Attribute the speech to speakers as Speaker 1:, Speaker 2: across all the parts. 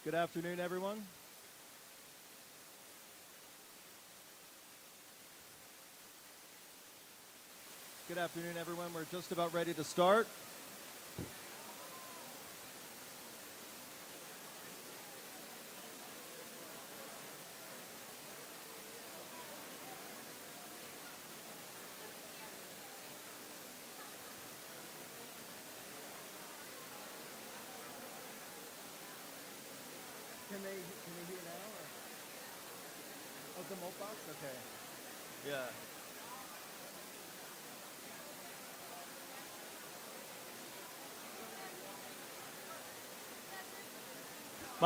Speaker 1: Good afternoon, everyone. Good afternoon, everyone. We're just about ready to start. Can they hear now? Or? Oh, the malt box? Okay. Yeah.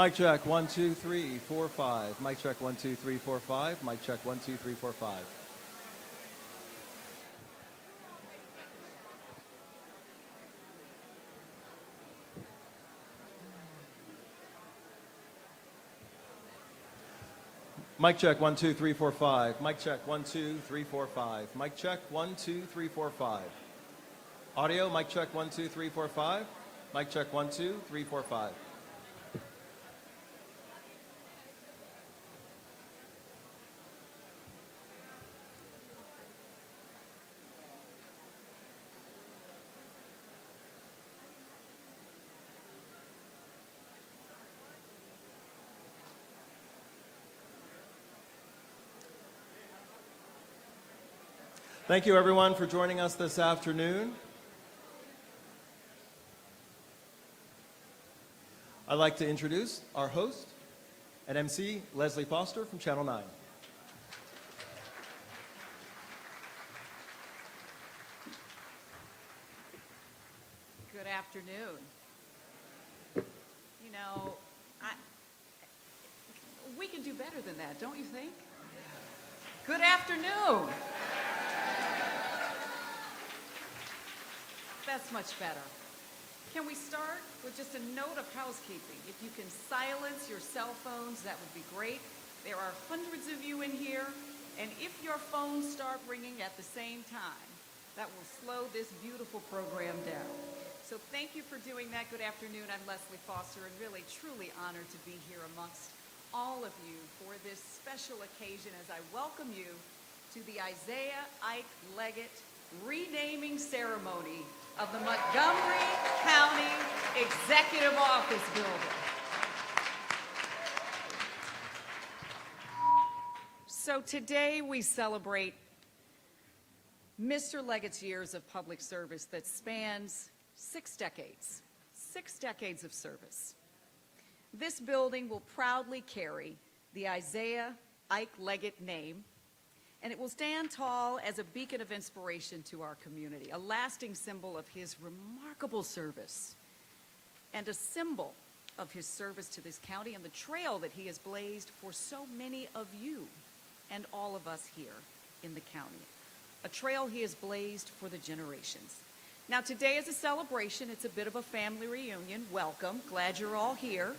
Speaker 1: Mic check, 1, 2, 3, 4, 5. Mic check, 1, 2, 3, 4, 5. Mic check, 1, 2, 3, 4, 5. Mic check, 1, 2, 3, 4, 5. Mic check, 1, 2, 3, 4, 5. Mic check, 1, 2, 3, 4, 5. Audio, mic check, 1, 2, 3, 4, 5. Mic check, 1, 2, 3, 4, 5. Thank you, everyone, for joining us this afternoon. I'd like to introduce our host and MC, Leslie Foster from Channel 9.
Speaker 2: Good afternoon. You know, we can do better than that, don't you think? Good afternoon. That's much better. Can we start with just a note of housekeeping? If you can silence your cell phones, that would be great. There are hundreds of you in here, and if your phones start ringing at the same time, that will slow this beautiful program down. So thank you for doing that. Good afternoon. I'm Leslie Foster, and really, truly honored to be here amongst all of you for this special occasion as I welcome you to the Isiah Ike Leggett renaming ceremony of the Montgomery County Executive Office Building. So today we celebrate Mr. Leggett's years of public service that spans 6 decades of service. This building will proudly carry the Isiah Ike Leggett name, and it will stand tall as a beacon of inspiration to our community, a lasting symbol of his remarkable service, and a symbol of his service to this county and the trail that he has blazed for so many of you and all of us here in the county, a trail he has blazed for the generations. Now, today is a celebration. It's a bit of a family reunion. Welcome. Glad you're all here.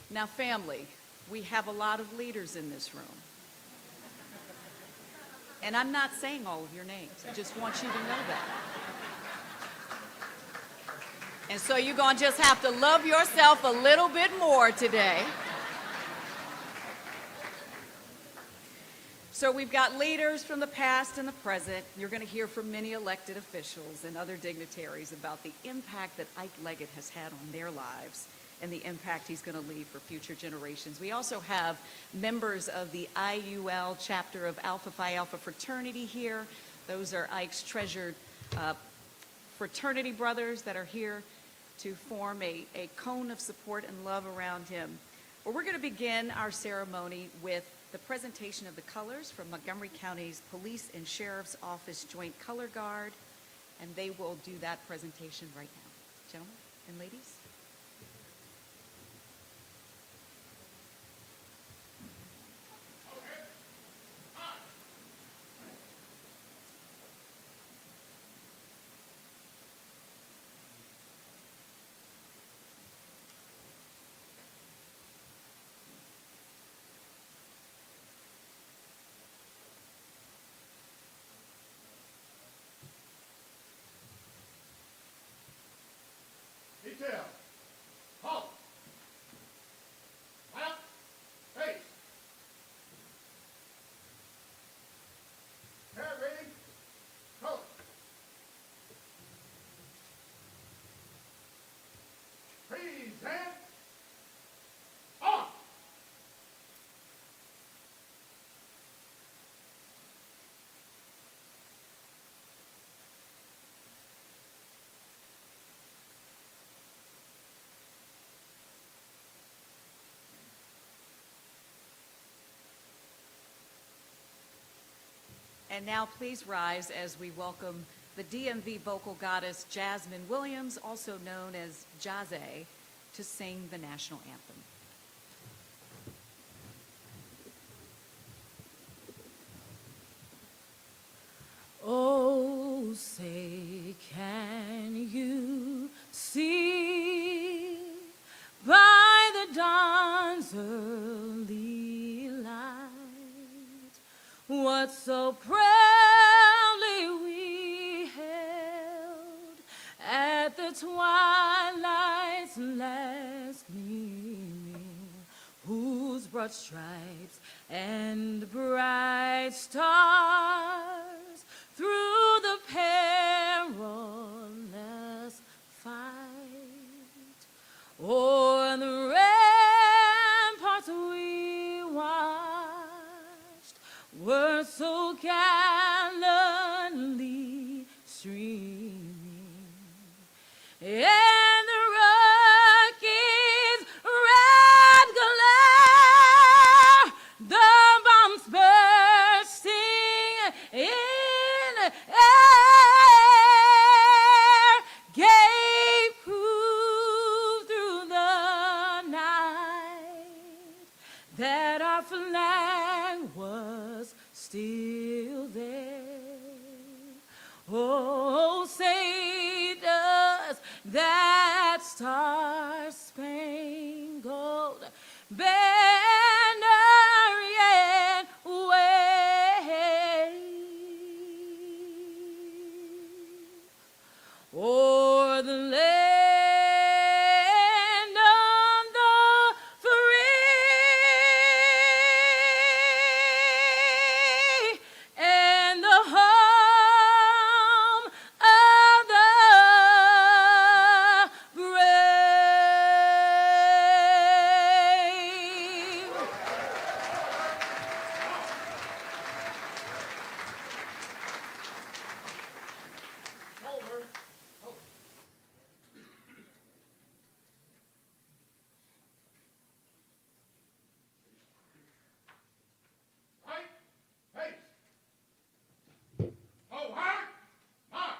Speaker 2: Now, family, we have a lot of leaders in this room. And I'm not saying all of your names. I just want you to know that. And so you're going to just have to love yourself a little bit more today. So we've got leaders from the past and the present. You're going to hear from many elected officials and other dignitaries about the impact that Ike Leggett has had on their lives and the impact he's going to leave for future generations. We also have members of the IUL chapter of Alpha Phi Alpha fraternity here. Those are Ike's treasured fraternity brothers that are here to form a cone of support and love around him. Well, we're going to begin our ceremony with the presentation of the colors from Montgomery County's Police and Sheriff's Office Joint Color Guard, and they will do that presentation right now. Gentlemen and ladies.
Speaker 3: Detail.
Speaker 2: And now please rise as we welcome the DMV vocal goddess Jasmine Williams, also known as Jazzy, to sing the national anthem.
Speaker 3: Oh, say, can you see by the dawn's early light what so proudly we held at the twilight's last gleaming, whose broad stripes and bright stars through the perilous fight o'er the ramparts we watched were so gallantly streaming, and the rocket's red glare, the bombs bursting in air, gave proof through the night that our flag was still there. Oh, say does that star-spangled banner yet wave o'er the land of the free and the home of the brave.
Speaker 4: Right, face. Forward, march.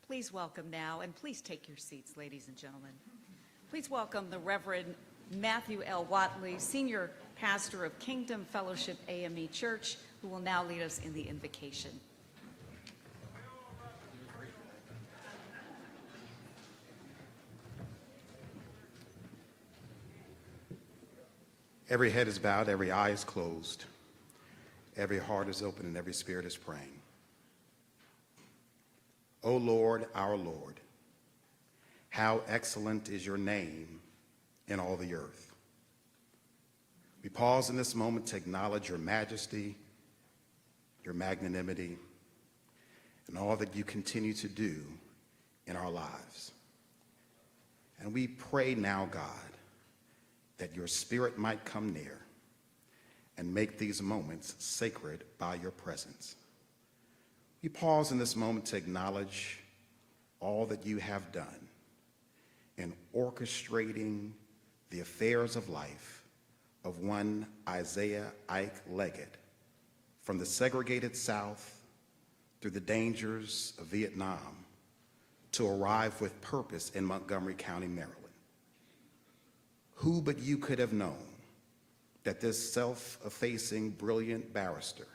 Speaker 2: Please welcome now, and please take your seats, ladies and gentlemen. Please welcome the Reverend Matthew L. Watley, Senior Pastor of Kingdom Fellowship AME Church, who will now lead us in the invocation.
Speaker 5: Every head is bowed, every eye is closed, every heart is open, and every spirit is praying. O Lord, our Lord, how excellent is your name in all the earth. We pause in this moment to acknowledge your majesty, your magnanimity, and all that you continue to do in our lives. And we pray now, God, that your spirit might come near and make these moments sacred by your presence. We pause in this moment to acknowledge all that you have done in orchestrating the affairs of life of one Isiah Ike Leggett, from the segregated South through the dangers of Vietnam to arrive with purpose in Montgomery County, Maryland. Who but you could have known that this self-effacing, brilliant barrister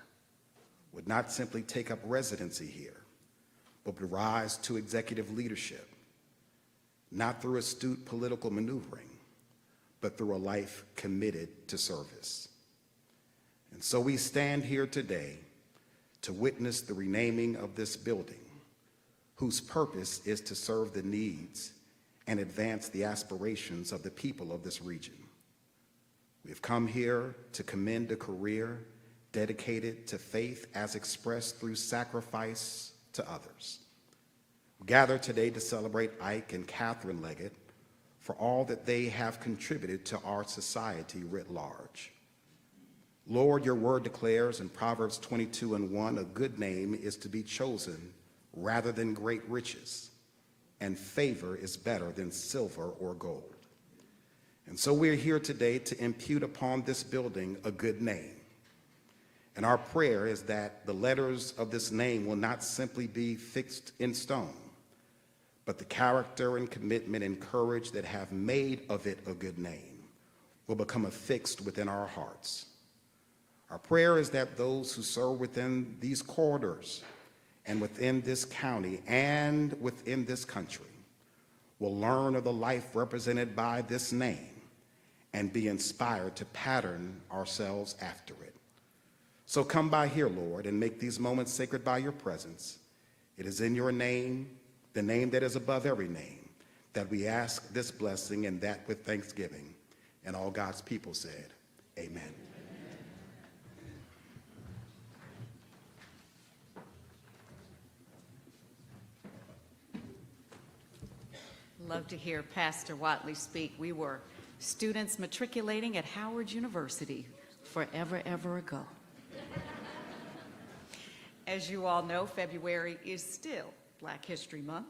Speaker 5: would not simply take up residency here, but would rise to executive leadership, not through astute political maneuvering, but through a life committed to service. And so we stand here today to witness the renaming of this building, whose purpose is to serve the needs and advance the aspirations of the people of this region. We've come here to commend a career dedicated to faith as expressed through sacrifice to others. We gather today to celebrate Ike and Katherine Leggett for all that they have contributed to our society writ large. Lord, your word declares in Proverbs 22:1, a good name is to be chosen rather than great riches, and favor is better than silver or gold. And so we're here today to impute upon this building a good name. And our prayer is that the letters of this name will not simply be fixed in stone, but the character and commitment and courage that have made of it a good name will become affixed within our hearts. Our prayer is that those who serve within these corridors and within this county and within this country will learn of the life represented by this name and be inspired to pattern ourselves after it. So come by here, Lord, and make these moments sacred by your presence. It is in your name, the name that is above every name, that we ask this blessing, and that with thanksgiving. And all God's people said, amen.
Speaker 2: Love to hear Pastor Watley speak. We were students matriculating at Howard University forever, ever ago. As you all know, February is still Black History Month.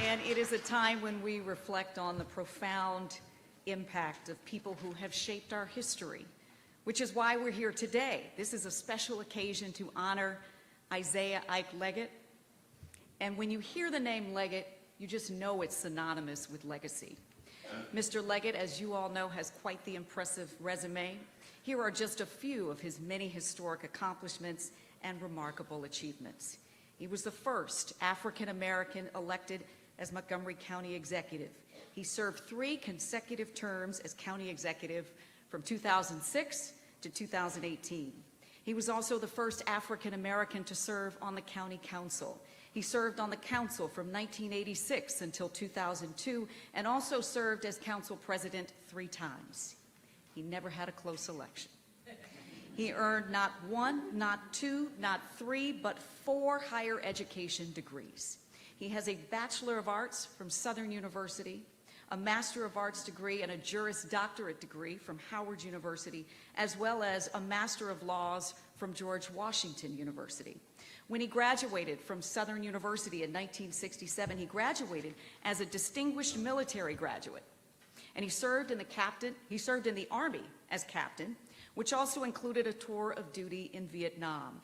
Speaker 2: And it is a time when we reflect on the profound impact of people who have shaped our history, which is why we're here today. This is a special occasion to honor Isiah Ike Leggett. And when you hear the name Leggett, you just know it's synonymous with legacy. Mr. Leggett, as you all know, has quite the impressive resume. Here are just a few of his many historic accomplishments and remarkable achievements. He was the first African-American elected as Montgomery County executive. He served 3 consecutive terms as county executive from 2006 to 2018. He was also the first African-American to serve on the county council. He served on the council from 1986 until 2002 and also served as council president 3 times. He never had a close election. He earned not 1, not 2, not 3, but 4 higher education degrees. He has a Bachelor of Arts from Southern University, a Master of Arts degree, and a Juris Doctorate degree from Howard University, as well as a Master of Laws from George Washington University. When he graduated from Southern University in 1967, he graduated as a distinguished military graduate. And he served in the Army as captain, which also included a tour of duty in Vietnam.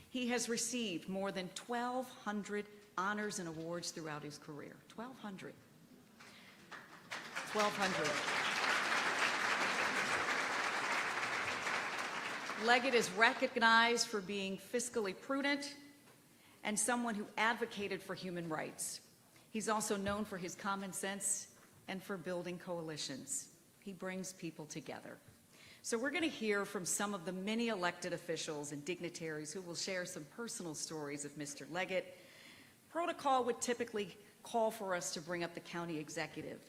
Speaker 2: He has received more than 1,200 honors and awards throughout his career. 1,200. 1,200. Leggett is recognized for being fiscally prudent and someone who advocated for human rights. He's also known for his common sense and for building coalitions. He brings people together. So we're going to hear from some of the many elected officials and dignitaries who will share some personal stories of Mr. Leggett. Protocol would typically call for us to bring up the county executive,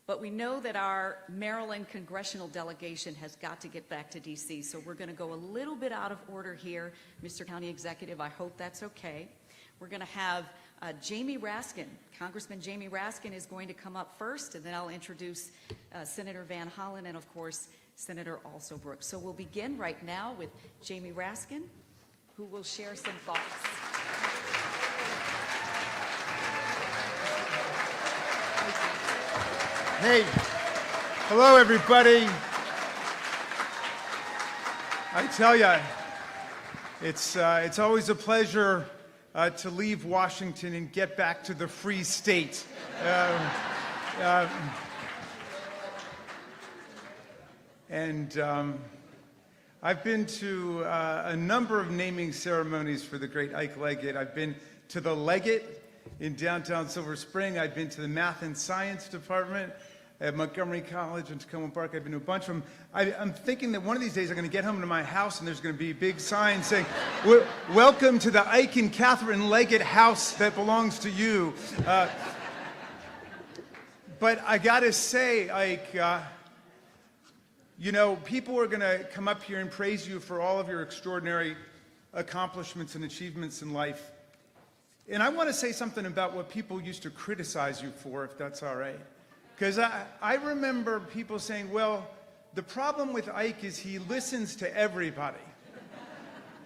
Speaker 2: but we know that our Maryland Congressional delegation has got to get back to DC, so we're going to go a little bit out of order here. Mr. County Executive, I hope that's okay. We're going to have Jamie Raskin. Congressman Jamie Raskin is going to come up first, and then I'll introduce Senator Van Hollen and, of course, Senator Alsobrooks. So we'll begin right now with Jamie Raskin, who will share some thoughts.
Speaker 6: Hey, hello everybody. I tell you, it's always a pleasure to leave Washington and get back to the Free State. I've been to a number of naming ceremonies for the great Ike Leggett. I've been to the Leggett in downtown Silver Spring. I've been to the Math and Science Department at Montgomery College and Tacoma Park. I've been to a bunch of them. I'm thinking that one of these days I'm going to get home to my house and there's going to be a big sign saying, "Welcome to the Ike and Katherine Leggett house that belongs to you." But I got to say, Ike, you know, people are going to come up here and praise you for all of your extraordinary accomplishments and achievements in life. And I want to say something about what people used to criticize you for, if that's all right. Because I remember people saying, well, the problem with Ike is he listens to everybody.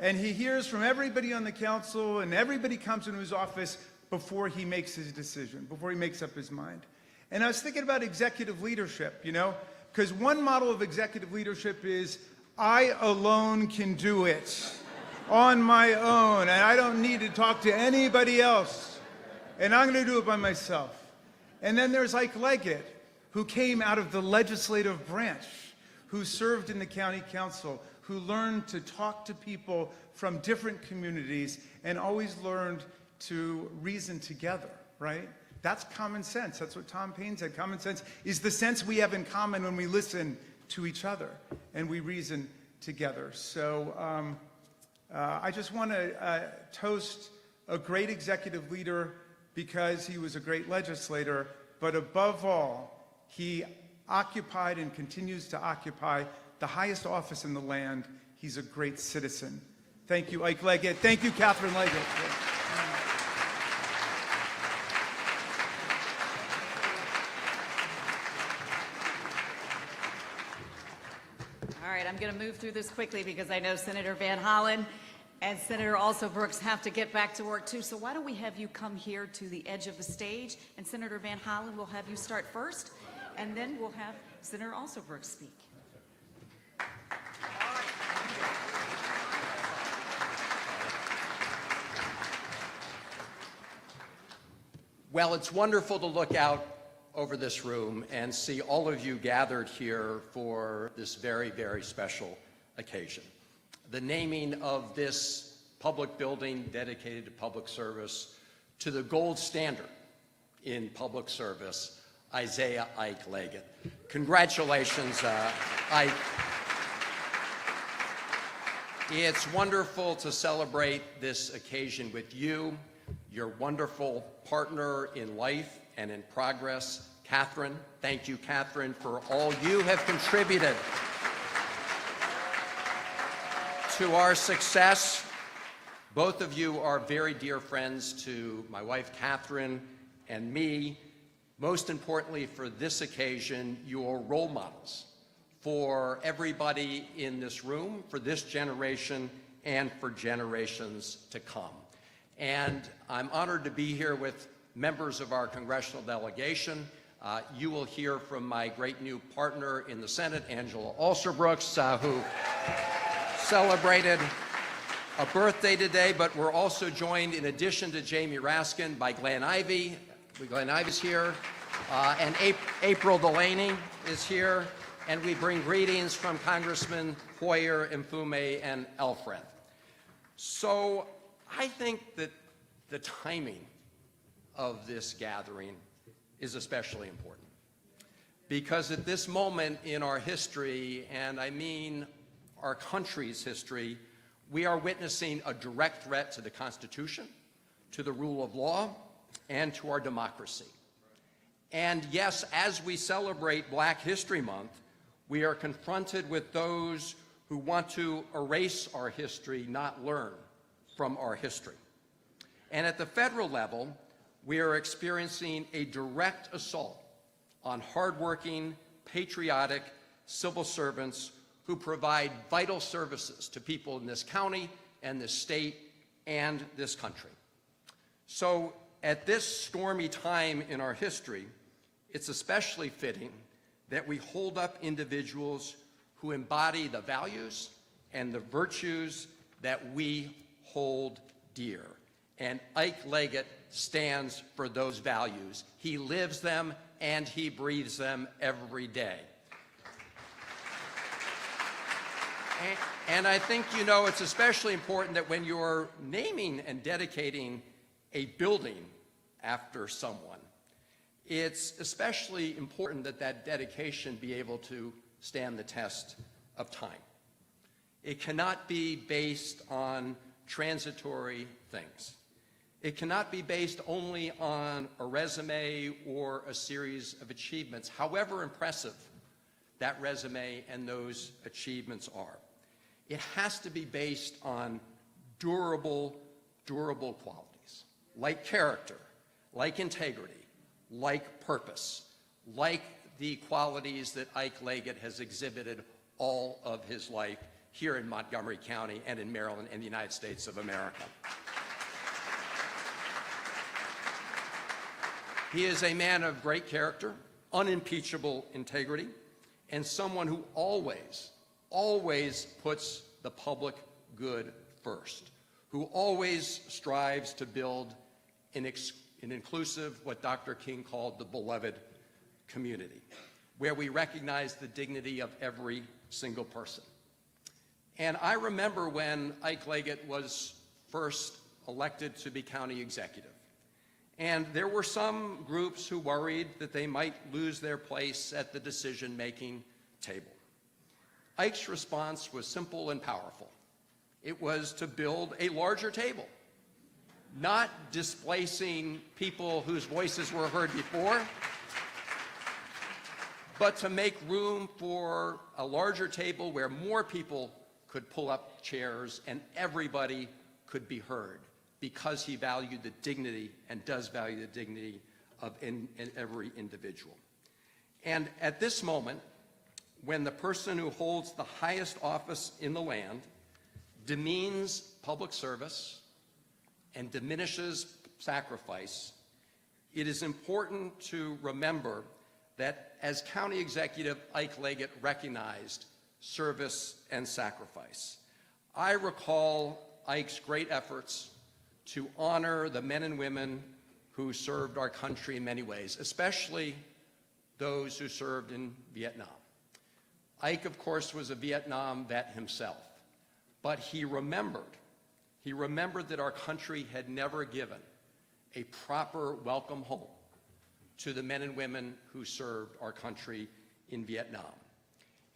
Speaker 6: And he hears from everybody on the council, and everybody comes into his office before he makes his decision, before he makes up his mind. And I was thinking about executive leadership, you know, because one model of executive leadership is, I alone can do it on my own, and I don't need to talk to anybody else, and I'm going to do it by myself. And then there's Ike Leggett, who came out of the legislative branch, who served in the county council, who learned to talk to people from different communities and always learned to reason together, right? That's common sense. That's what Tom Paine said. Common sense is the sense we have in common when we listen to each other and we reason together. So I just want to toast a great executive leader because he was a great legislator, but above all, he occupied and continues to occupy the highest office in the land. He's a great citizen. Thank you, Ike Leggett. Thank you, Katherine Leggett.
Speaker 2: All right, I'm going to move through this quickly because I know Senator Van Hollen and Senator also Brooks have to get back to work too. So why don't we have you come here to the edge of the stage, and Senator Van Hollen will have you start first, and then we'll have Senator also Brooks speak.
Speaker 7: Well, it's wonderful to look out over this room and see all of you gathered here for this very, very special occasion. The naming of this public building dedicated to public service to the gold standard in public service, Isiah Ike Leggett. Congratulations, Ike. It's wonderful to celebrate this occasion with you, your wonderful partner in life and in progress, Katherine. Thank you, Katherine, for all you have contributed to our success. Both of you are very dear friends to my wife, Katherine, and me. Most importantly, for this occasion, you are role models for everybody in this room, for this generation, and for generations to come. And I'm honored to be here with members of our congressional delegation. You will hear from my great new partner in the Senate, Angela Alsobrooks, who celebrated a birthday today, but we're also joined, in addition to Jamie Raskin, by Glenn Ivey. Glenn Ivey's here, and April Delaney is here, and we bring greetings from Congressman Hoyer, Mfume, and Elfreth. So I think that the timing of this gathering is especially important, because at this moment in our history, and I mean our country's history, we are witnessing a direct threat to the Constitution, to the rule of law, and to our democracy. And yes, as we celebrate Black History Month, we are confronted with those who want to erase our history, not learn from our history. And at the federal level, we are experiencing a direct assault on hardworking, patriotic civil servants who provide vital services to people in this county and this state and this country. So at this stormy time in our history, it's especially fitting that we hold up individuals who embody the values and the virtues that we hold dear. And Ike Leggett stands for those values. He lives them and he breathes them every day. And I think, you know, it's especially important that when you're naming and dedicating a building after someone, it's especially important that that dedication be able to stand the test of time. It cannot be based on transitory things. It cannot be based only on a resume or a series of achievements, however impressive that resume and those achievements are. It has to be based on durable qualities, like character, like integrity, like purpose, like the qualities that Ike Leggett has exhibited all of his life here in Montgomery County and in Maryland and the United States of America. He is a man of great character, unimpeachable integrity, and someone who always puts the public good first, who always strives to build an inclusive, what Dr. King called the beloved community, where we recognize the dignity of every single person. And I remember when Ike Leggett was first elected to be county executive. And there were some groups who worried that they might lose their place at the decision-making table. Ike's response was simple and powerful. It was to build a larger table, not displacing people whose voices were heard before, but to make room for a larger table where more people could pull up chairs and everybody could be heard, because he valued the dignity and does value the dignity of in every individual. And at this moment, when the person who holds the highest office in the land demeans public service and diminishes sacrifice, it is important to remember that as county executive, Ike Leggett recognized service and sacrifice. I recall Ike's great efforts to honor the men and women who served our country in many ways, especially those who served in Vietnam. Ike, of course, was a Vietnam vet himself, but he remembered that our country had never given a proper welcome home to the men and women who served our country in Vietnam.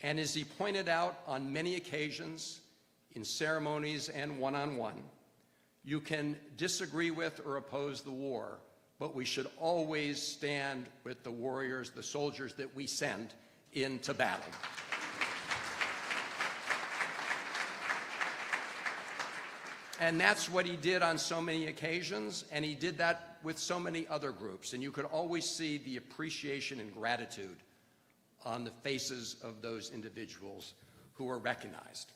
Speaker 7: And as he pointed out on many occasions in ceremonies and one-on-one, you can disagree with or oppose the war, but we should always stand with the warriors, the soldiers that we send into battle. And that's what he did on so many occasions, and he did that with so many other groups. And you could always see the appreciation and gratitude on the faces of those individuals who were recognized.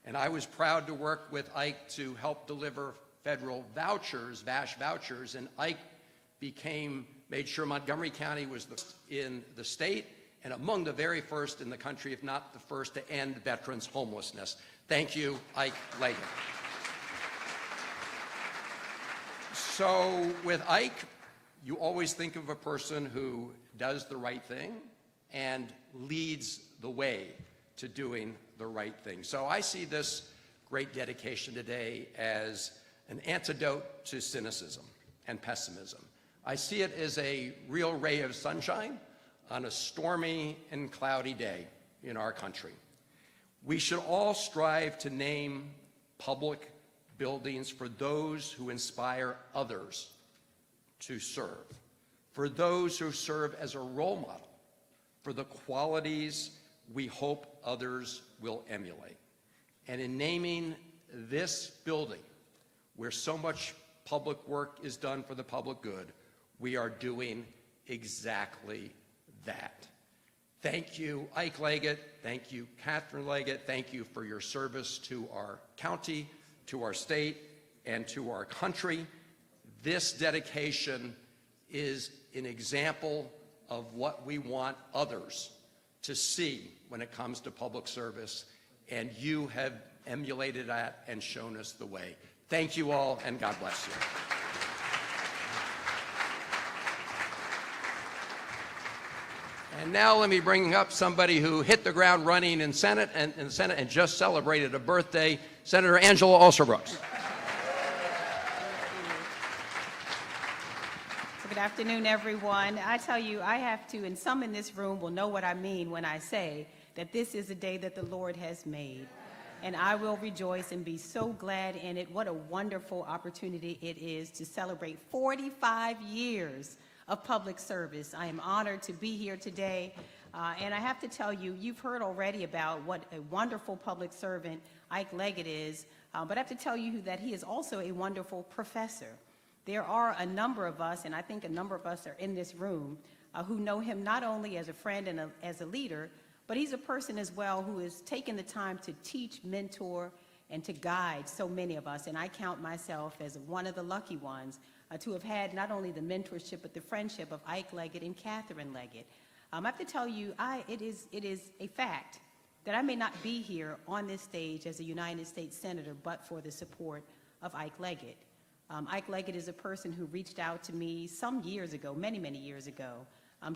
Speaker 7: And I was proud to work with Ike to help deliver federal vouchers, VASH vouchers, and Ike made sure Montgomery County was in the state and among the very first in the country, if not the first, to end veterans' homelessness. Thank you, Ike Leggett. So with Ike, you always think of a person who does the right thing and leads the way to doing the right thing. So I see this great dedication today as an antidote to cynicism and pessimism. I see it as a real ray of sunshine on a stormy and cloudy day in our country. We should all strive to name public buildings for those who inspire others to serve, for those who serve as a role model for the qualities we hope others will emulate. And in naming this building, where so much public work is done for the public good, we are doing exactly that. Thank you, Ike Leggett. Thank you, Katherine Leggett. Thank you for your service to our county, to our state, and to our country. This dedication is an example of what we want others to see when it comes to public service, and you have emulated that and shown us the way. Thank you all, and God bless you. And now let me bring up somebody who hit the ground running in Senate and just celebrated a birthday, Senator Angela Alsobrooks.
Speaker 8: Good afternoon, everyone. I tell you, I have to, and some in this room will know what I mean when I say that this is a day that the Lord has made. And I will rejoice and be so glad in it. What a wonderful opportunity it is to celebrate 45 years of public service. I am honored to be here today. And I have to tell you, you've heard already about what a wonderful public servant Ike Leggett is, but I have to tell you that he is also a wonderful professor. There are a number of us, and I think a number of us are in this room, who know him not only as a friend and as a leader, but he's a person as well who has taken the time to teach, mentor, and to guide so many of us. And I count myself as one of the lucky ones to have had not only the mentorship, but the friendship of Ike Leggett and Katherine Leggett. I have to tell you, it is a fact that I may not be here on this stage as a United States Senator, but for the support of Ike Leggett. Ike Leggett is a person who reached out to me some years ago, many, many years ago,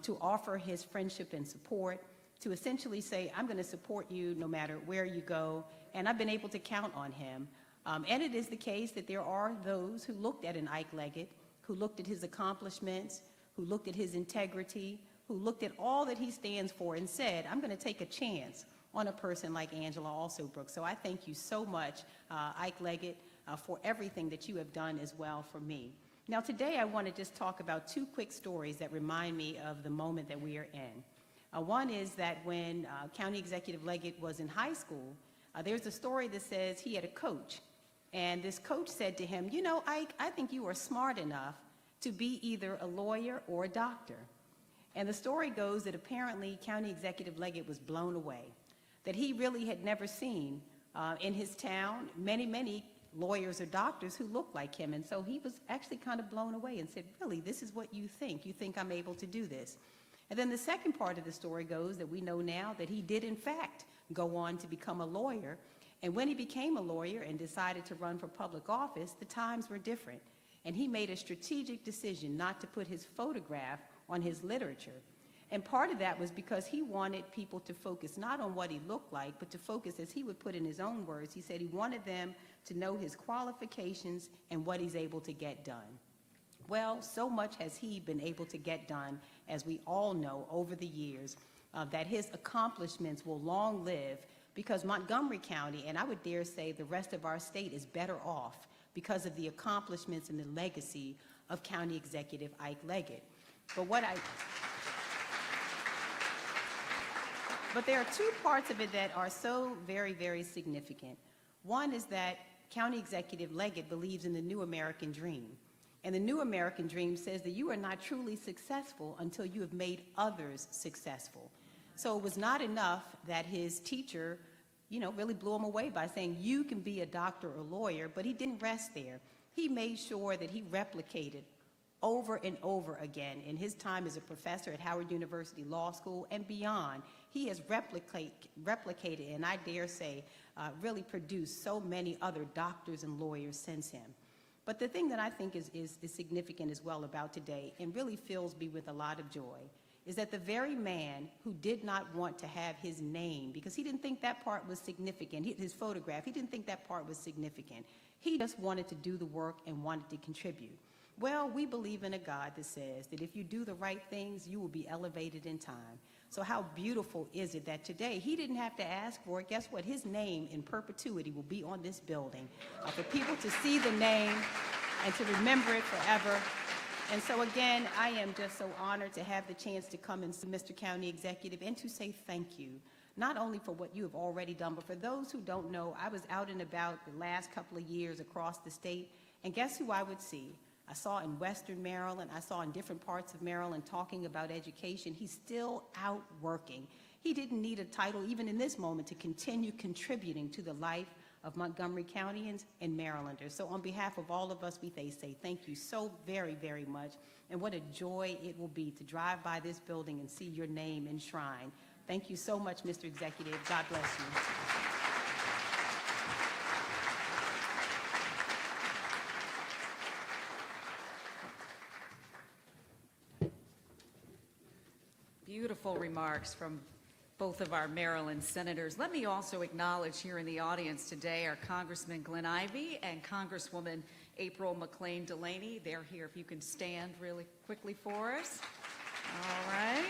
Speaker 8: to offer his friendship and support, to essentially say, I'm going to support you no matter where you go, and I've been able to count on him. And it is the case that there are those who looked at an Ike Leggett, who looked at his accomplishments, who looked at his integrity, who looked at all that he stands for and said, I'm going to take a chance on a person like Angela Alsobrook. So I thank you so much, Ike Leggett, for everything that you have done as well for me. Now today I want to just talk about two quick stories that remind me of the moment that we are in. One is that when County Executive Leggett was in high school, there's a story that says he had a coach, and this coach said to him, you know, Ike, I think you are smart enough to be either a lawyer or a doctor. And the story goes that apparently County Executive Leggett was blown away, that he really had never seen in his town many lawyers or doctors who looked like him. And so he was actually kind of blown away and said, really, this is what you think? You think I'm able to do this? And then the second part of the story goes that we know now that he did in fact go on to become a lawyer. And when he became a lawyer and decided to run for public office, the times were different. And he made a strategic decision not to put his photograph on his literature. And part of that was because he wanted people to focus not on what he looked like, but to focus, as he would put in his own words, he said he wanted them to know his qualifications and what he's able to get done. Well, so much has he been able to get done, as we all know over the years, that his accomplishments will long live, because Montgomery County, and I would dare say the rest of our state, is better off because of the accomplishments and the legacy of County Executive Ike Leggett. But there are two parts of it that are so very, very significant. One is that County Executive Leggett believes in the new American dream. And the new American dream says that you are not truly successful until you have made others successful. So it was not enough that his teacher, really blew him away by saying, you can be a doctor or lawyer, but he didn't rest there. He made sure that he replicated over and over again in his time as a professor at Howard University Law School and beyond. He has replicated, and I dare say, really produced so many other doctors and lawyers since him. But the thing that I think is significant as well about today, and really fills me with a lot of joy, is that the very man who did not want to have his name, because he didn't think that part was significant, his photograph, he didn't think that part was significant. He just wanted to do the work and wanted to contribute. Well, we believe in a God that says that if you do the right things, you will be elevated in time. So how beautiful is it that today he didn't have to ask for it. Guess what? His name in perpetuity will be on this building for people to see the name and to remember it forever. And so again, I am just so honored to have the chance to come and see Mr. County Executive and to say thank you, not only for what you have already done, but for those who don't know, I was out and about the last couple of years across the state, and guess who I would see? I saw in Western Maryland, I saw in different parts of Maryland talking about education. He's still out working. He didn't need a title, even in this moment, to continue contributing to the life of Montgomery Countyans and Marylanders. So on behalf of all of us, we say thank you so very, very much. And what a joy it will be to drive by this building and see your name enshrined. Thank you so much, Mr. Executive. God bless you.
Speaker 2: Beautiful remarks from both of our Maryland senators. Let me also acknowledge here in the audience today our Congressman Glenn Ivey and Congresswoman April McLean Delaney. They're here. If you can stand really quickly for us. All right.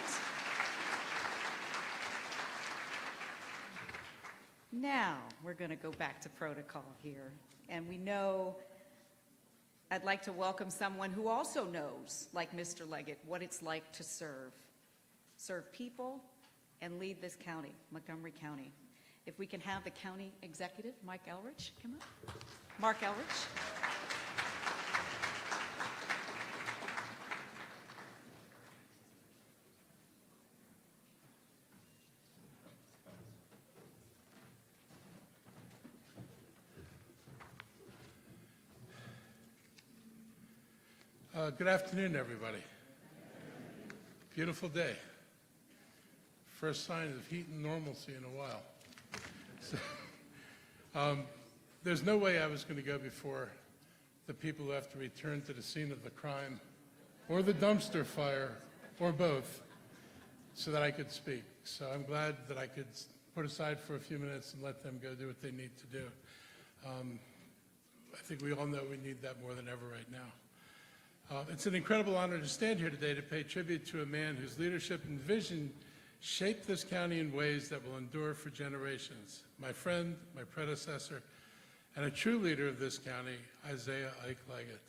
Speaker 2: Now we're going to go back to protocol here. And we know I'd like to welcome someone who also knows, like Mr. Leggett, what it's like to serve people and lead this county, Montgomery County. If we can have the county executive, Mike Elrich, come up. Mark Elrich.
Speaker 9: Good afternoon, everybody. Beautiful day. First sign of heat and normalcy in a while. So, there's no way I was going to go before the people who have to return to the scene of the crime or the dumpster fire or both so that I could speak. So I'm glad that I could put aside for a few minutes and let them go do what they need to do. I think we all know we need that more than ever right now. It's an incredible honor to stand here today to pay tribute to a man whose leadership and vision shaped this county in ways that will endure for generations. My friend, my predecessor, and a true leader of this county, Isiah Ike Leggett.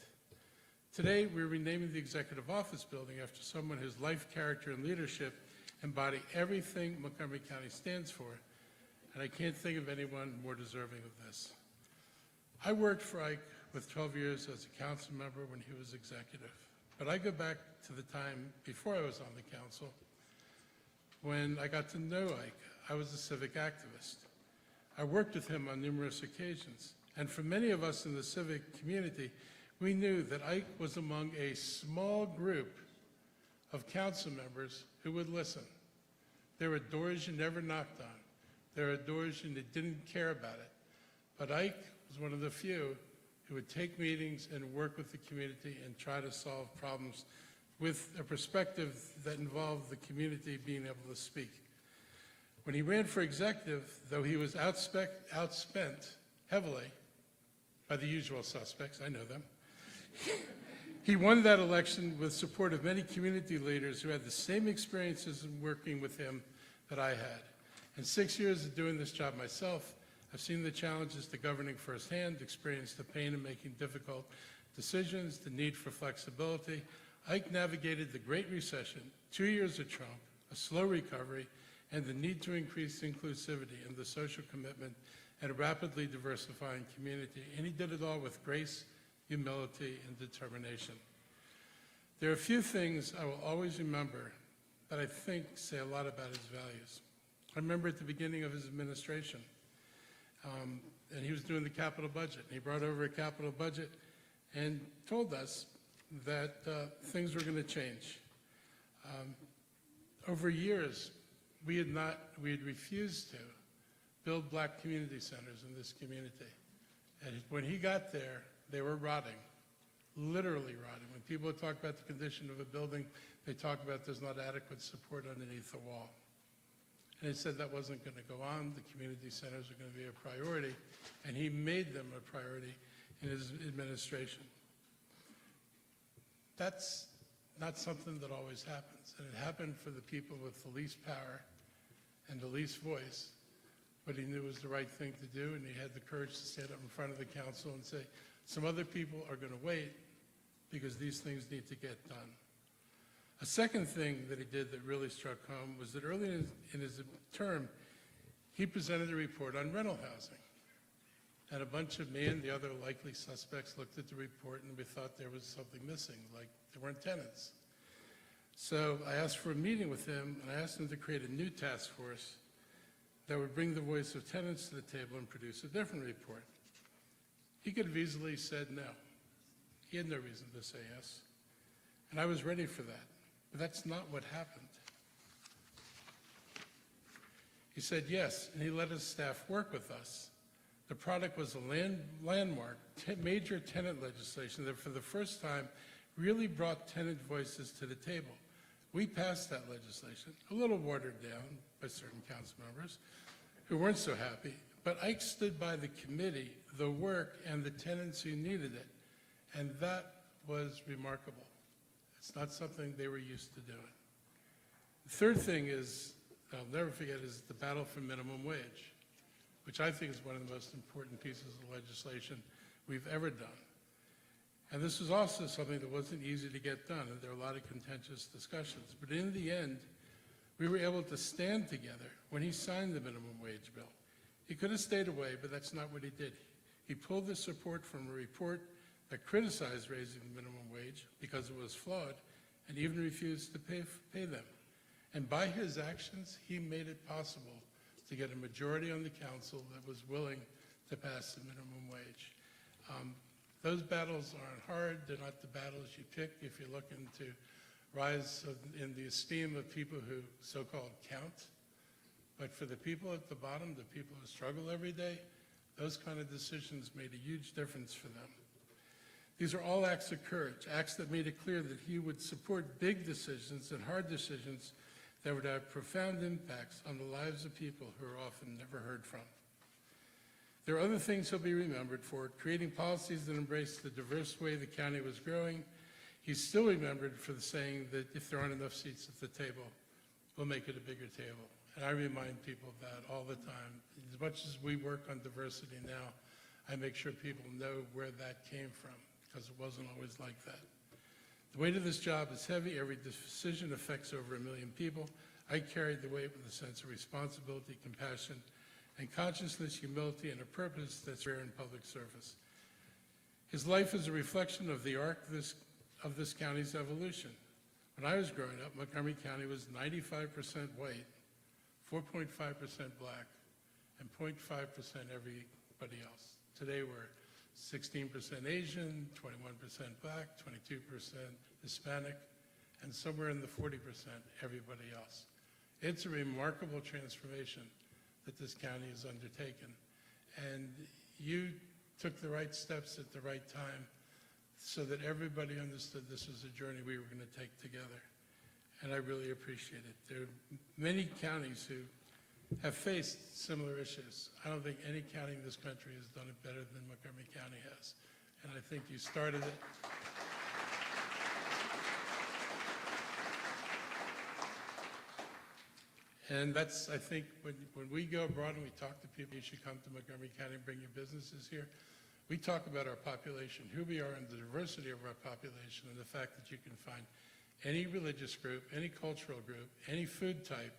Speaker 9: Today, we're renaming the Executive Office Building after someone whose life, character, and leadership embody everything Montgomery County stands for, and I can't think of anyone more deserving of this. I worked for Ike with 12 years as a council member when he was executive, but I go back to the time before I was on the council when I got to know Ike. I was a civic activist. I worked with him on numerous occasions, and for many of us in the civic community, we knew that Ike was among a small group of council members who would listen. There were doors you never knocked on. There were doors you didn't care about it. But Ike was one of the few who would take meetings and work with the community and try to solve problems with a perspective that involved the community being able to speak. When he ran for executive, though he was outspent heavily by the usual suspects, I know them, he won that election with support of many community leaders who had the same experiences in working with him that I had. In 6 years of doing this job myself, I've seen the challenges to governing firsthand, experienced the pain of making difficult decisions, the need for flexibility. Ike navigated the Great Recession, 2 years of Trump, a slow recovery, and the need to increase inclusivity and the social commitment and a rapidly diversifying community. And he did it all with grace, humility, and determination. There are a few things I will always remember that I think say a lot about his values. I remember at the beginning of his administration, and he was doing the capital budget. And he brought over a capital budget and told us that things were going to change. Over years, we had refused to build black community centers in this community. And when he got there, they were rotting, literally rotting. When people talk about the condition of a building, they talk about there's not adequate support underneath the wall. And he said that wasn't going to go on. The community centers are going to be a priority, and he made them a priority in his administration. That's not something that always happens, and it happened for the people with the least power and the least voice, but he knew it was the right thing to do, and he had the courage to stand up in front of the council and say, some other people are going to wait because these things need to get done. A second thing that he did that really struck home was that early in his term, he presented a report on rental housing. And a bunch of me and the other likely suspects looked at the report and we thought there was something missing, like there weren't tenants. So I asked for a meeting with him, and I asked him to create a new task force that would bring the voice of tenants to the table and produce a different report. He could have easily said no. He had no reason to say yes. And I was ready for that. But that's not what happened. He said yes, and he let his staff work with us. The product was a landmark, major tenant legislation that for the first time really brought tenant voices to the table. We passed that legislation, a little watered down by certain council members who weren't so happy, but Ike stood by the committee, the work, and the tenants who needed it, and that was remarkable. It's not something they were used to doing. The third thing is, I'll never forget, is the battle for minimum wage, which I think is one of the most important pieces of legislation we've ever done. And this was also something that wasn't easy to get done, and there were a lot of contentious discussions. But in the end, we were able to stand together when he signed the minimum wage bill. He could have stayed away, but that's not what he did. He pulled the support from a report that criticized raising the minimum wage because it was flawed, and even refused to pay them. And by his actions, he made it possible to get a majority on the council that was willing to pass the minimum wage. Those battles aren't hard. They're not the battles you pick if you're looking to rise in the esteem of people who so-called count. But for the people at the bottom, the people who struggle every day, those kind of decisions made a huge difference for them. These are all acts of courage, acts that made it clear that he would support big decisions and hard decisions that would have profound impacts on the lives of people who are often never heard from. There are other things he'll be remembered for: creating policies that embrace the diverse way the county was growing. He's still remembered for the saying that if there aren't enough seats at the table, we'll make it a bigger table. And I remind people of that all the time. As much as we work on diversity now, I make sure people know where that came from, because it wasn't always like that. The weight of this job is heavy. Every decision affects over 1 million people. I carried the weight with a sense of responsibility, compassion, and consciousness, humility, and a purpose that's rare in public service. His life is a reflection of the arc of this county's evolution. When I was growing up, Montgomery County was 95% white, 4.5% black, and 0.5% everybody else. Today we're 16% Asian, 21% black, 22% Hispanic, and somewhere in the 40% everybody else. It's a remarkable transformation that this county has undertaken. And you took the right steps at the right time so that everybody understood this was a journey we were going to take together. And I really appreciate it. There are many counties who have faced similar issues. I don't think any county in this country has done it better than Montgomery County has. And I think you started it. And that's, I think, when we go abroad and we talk to people, you should come to Montgomery County and bring your businesses here. We talk about our population, who we are, and the diversity of our population, and the fact that you can find any religious group, any cultural group, any food type,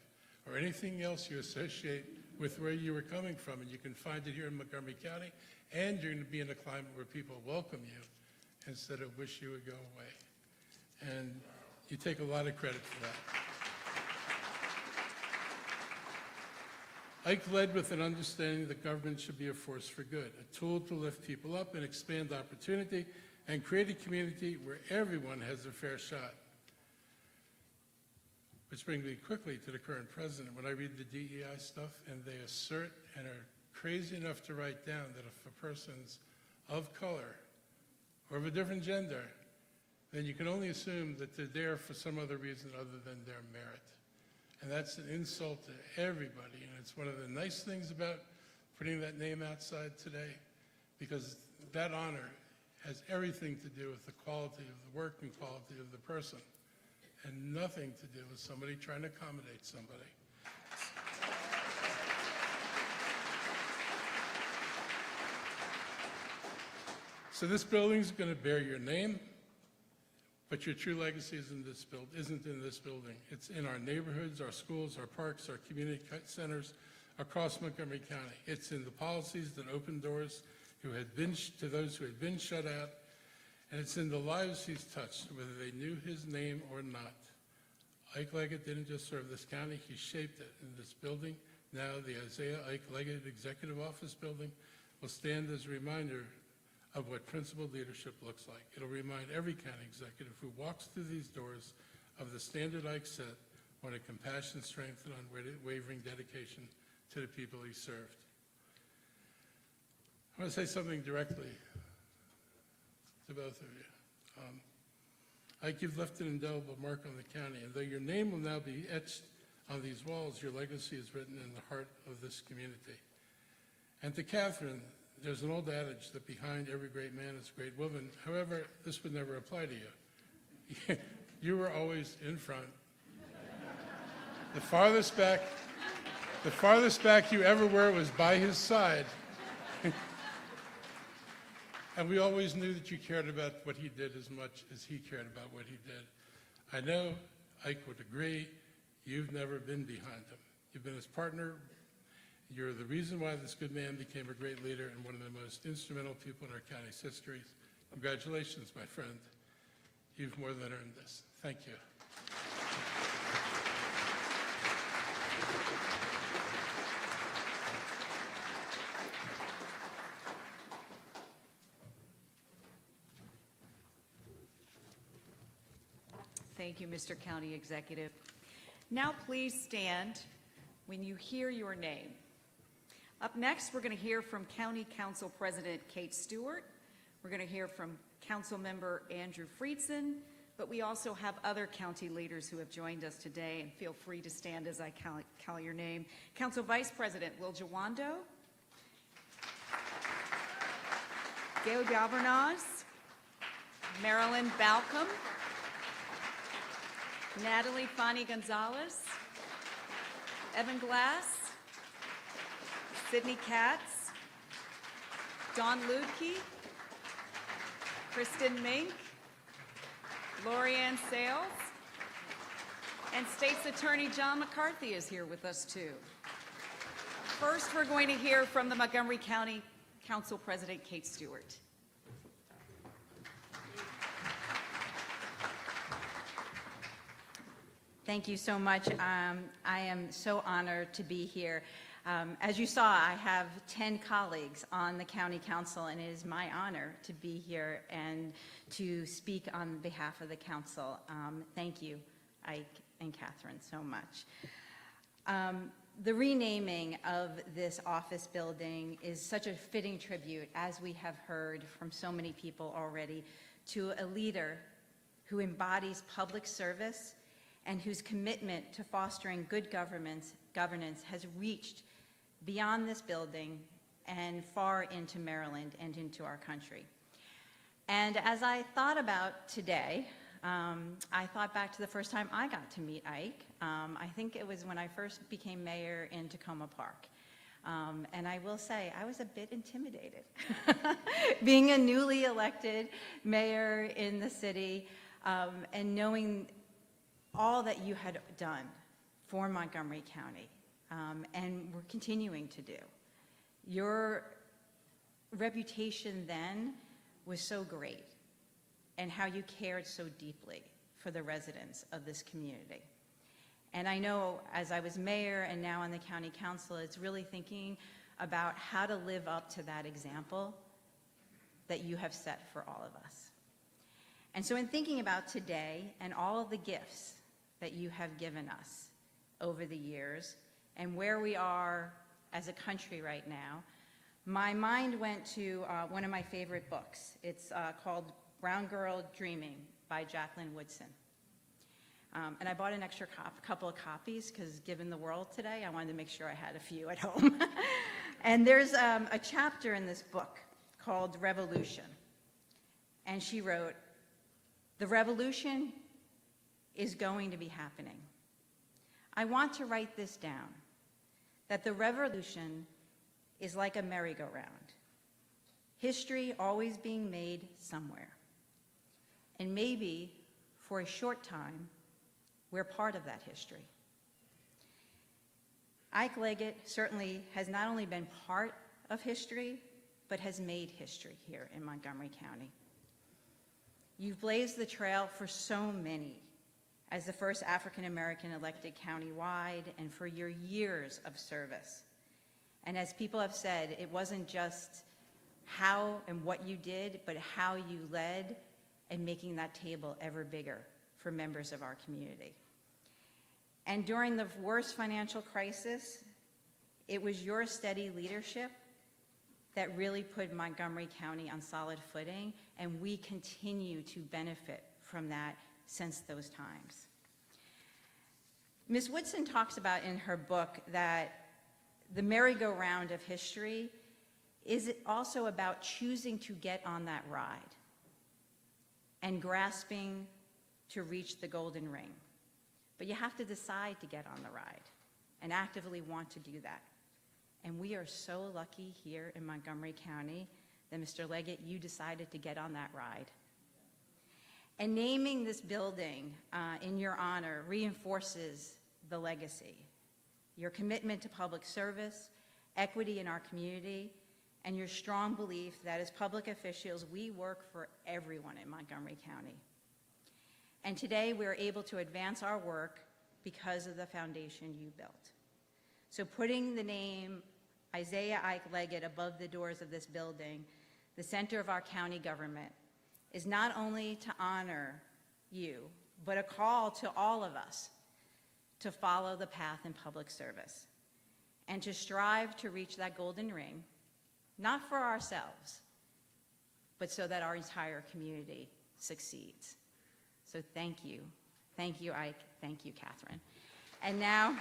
Speaker 9: or anything else you associate with where you were coming from, and you can find it here in Montgomery County, and you're going to be in a climate where people welcome you instead of wish you would go away. And you take a lot of credit for that. Ike led with an understanding that government should be a force for good, a tool to lift people up and expand opportunity and create a community where everyone has a fair shot. Which brings me quickly to the current president. When I read the DEI stuff and they assert and are crazy enough to write down that if a person's of color or of a different gender, then you can only assume that they're there for some other reason other than their merit. And that's an insult to everybody. And it's one of the nice things about putting that name outside today, because that honor has everything to do with the quality of the work and quality of the person, and nothing to do with somebody trying to accommodate somebody. So this building's going to bear your name, but your true legacy isn't in this building. It's in our neighborhoods, our schools, our parks, our community centers across Montgomery County. It's in the policies that open doors to those who had been shut out, and it's in the lives he's touched, whether they knew his name or not. Ike Leggett didn't just serve this county, he shaped it. In this building, now the Isiah Ike Leggett Executive Office Building, will stand as a reminder of what principled leadership looks like. It'll remind every county executive who walks through these doors of the standard Ike set, one of compassion, strength, and unwavering dedication to the people he served. I want to say something directly to both of you. Ike, you've left an indelible mark on the county, and though your name will now be etched on these walls, your legacy is written in the heart of this community. And to Katherine, there's an old adage that behind every great man is a great woman. However, this would never apply to you. You were always in front. The farthest back you ever were was by his side. And we always knew that you cared about what he did as much as he cared about what he did. I know Ike would agree, you've never been behind him. You've been his partner. You're the reason why this good man became a great leader and one of the most instrumental people in our county's history. Congratulations, my friend. You've more than earned this. Thank you.
Speaker 2: Thank you, Mr. County Executive. Now please stand when you hear your name. Up next, we're going to hear from County Council President Kate Stewart. We're going to hear from Council Member Andrew Friedson, but we also have other county leaders who have joined us today, and feel free to stand as I call your name. Council Vice President Will Jawando, Gail Galvernaz, Marilyn Balcom, Natalie Fani Gonzalez, Evan Glass, Sydney Katz, Don Ludke, Kristen Mink, Lorianne Sales, and State's Attorney John McCarthy is here with us too. First, we're going to hear from the Montgomery County Council President Kate Stewart.
Speaker 10: Thank you so much. I am so honored to be here. As you saw, I have 10 colleagues on the County Council, and it is my honor to be here and to speak on behalf of the Council. Thank you, Ike and Katherine, so much. The renaming of this office building is such a fitting tribute, as we have heard from so many people already, to a leader who embodies public service and whose commitment to fostering good governance has reached beyond this building and far into Maryland and into our country. And as I thought about today, I thought back to the first time I got to meet Ike. I think it was when I first became mayor in Tacoma Park. And I will say, I was a bit intimidated. Being a newly elected mayor in the city, and knowing all that you had done for Montgomery County, and we're continuing to do. Your reputation then was so great, and how you cared so deeply for the residents of this community. And I know as I was mayor and now on the county council, it's really thinking about how to live up to that example that you have set for all of us. And so in thinking about today and all of the gifts that you have given us over the years and where we are as a country right now, my mind went to one of my favorite books. It's called Brown Girl Dreaming by Jacqueline Woodson. And I bought an extra couple of copies because given the world today, I wanted to make sure I had a few at home. And there's a chapter in this book called Revolution. And she wrote, "The revolution is going to be happening. I want to write this down, that the revolution is like a merry-go-round, history always being made somewhere. And maybe for a short time, we're part of that history." Ike Leggett certainly has not only been part of history, but has made history here in Montgomery County. You've blazed the trail for so many as the first African-American elected countywide, and for your years of service. And as people have said, it wasn't just how and what you did, but how you led and making that table ever bigger for members of our community. And during the worst financial crisis, it was your steady leadership that really put Montgomery County on solid footing, and we continue to benefit from that since those times. Ms. Woodson talks about in her book that the merry-go-round of history is also about choosing to get on that ride and grasping to reach the golden ring. But you have to decide to get on the ride and actively want to do that. And we are so lucky here in Montgomery County that, Mr. Leggett, you decided to get on that ride. And naming this building in your honor reinforces the legacy, your commitment to public service, equity in our community, and your strong belief that as public officials, we work for everyone in Montgomery County. And today we're able to advance our work because of the foundation you built. So putting the name Isiah Ike Leggett above the doors of this building, the center of our county government, is not only to honor you, but a call to all of us to follow the path in public service and to strive to reach that golden ring, not for ourselves, but so that our entire community succeeds. So thank you. Thank you, Ike. Thank you, Katherine. And now,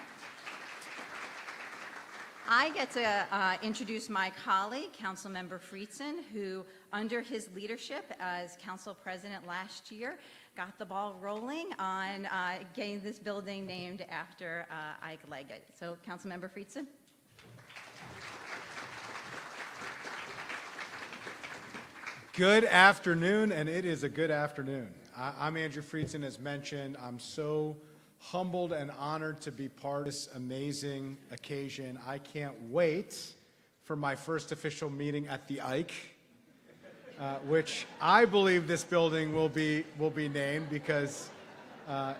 Speaker 10: I get to introduce my colleague, Councilmember Friedson, who, under his leadership as council president last year, got the ball rolling on getting this building named after Ike Leggett. So, Councilmember Friedson.
Speaker 11: Good afternoon, and it is a good afternoon. I'm Andrew Friedson, as mentioned. I'm so humbled and honored to be part of this amazing occasion. I can't wait for my first official meeting at the Ike, which I believe this building will be named, because I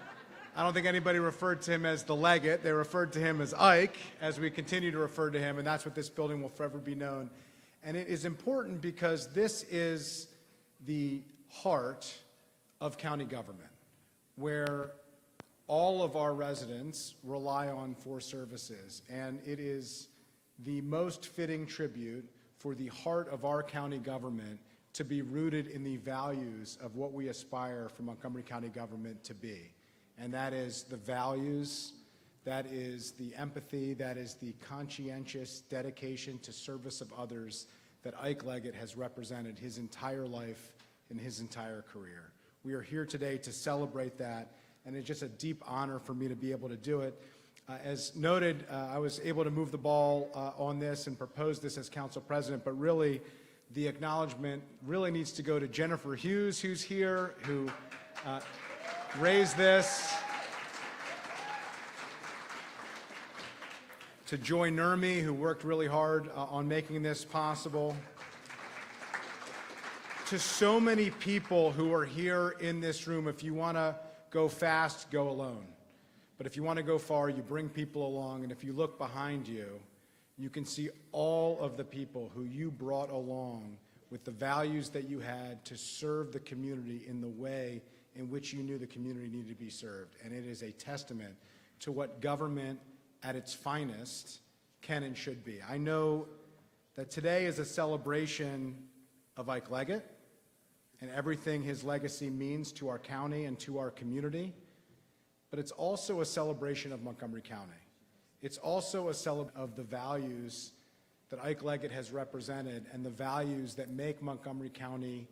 Speaker 11: don't think anybody referred to him as the Leggett. They referred to him as Ike, as we continue to refer to him, and that's what this building will forever be known. And it is important because this is the heart of county government, where all of our residents rely on for services. And it is the most fitting tribute for the heart of our county government to be rooted in the values of what we aspire for Montgomery County government to be. And that is the values, that is the empathy, that is the conscientious dedication to service of others that Ike Leggett has represented his entire life and his entire career. We are here today to celebrate that, and it's just a deep honor for me to be able to do it. As noted, I was able to move the ball on this and propose this as council president, but really the acknowledgement really needs to go to Jennifer Hughes, who's here, who raised this, to Joy Nurmi, who worked really hard on making this possible, to so many people who are here in this room. If you want to go fast, go alone. But if you want to go far, you bring people along. And if you look behind you, you can see all of the people who you brought along with the values that you had to serve the community in the way in which you knew the community needed to be served. And it is a testament to what government at its finest can and should be. I know that today is a celebration of Ike Leggett and everything his legacy means to our county and to our community, but it's also a celebration of Montgomery County. It's also a celebration of the values that Ike Leggett has represented and the values that make Montgomery County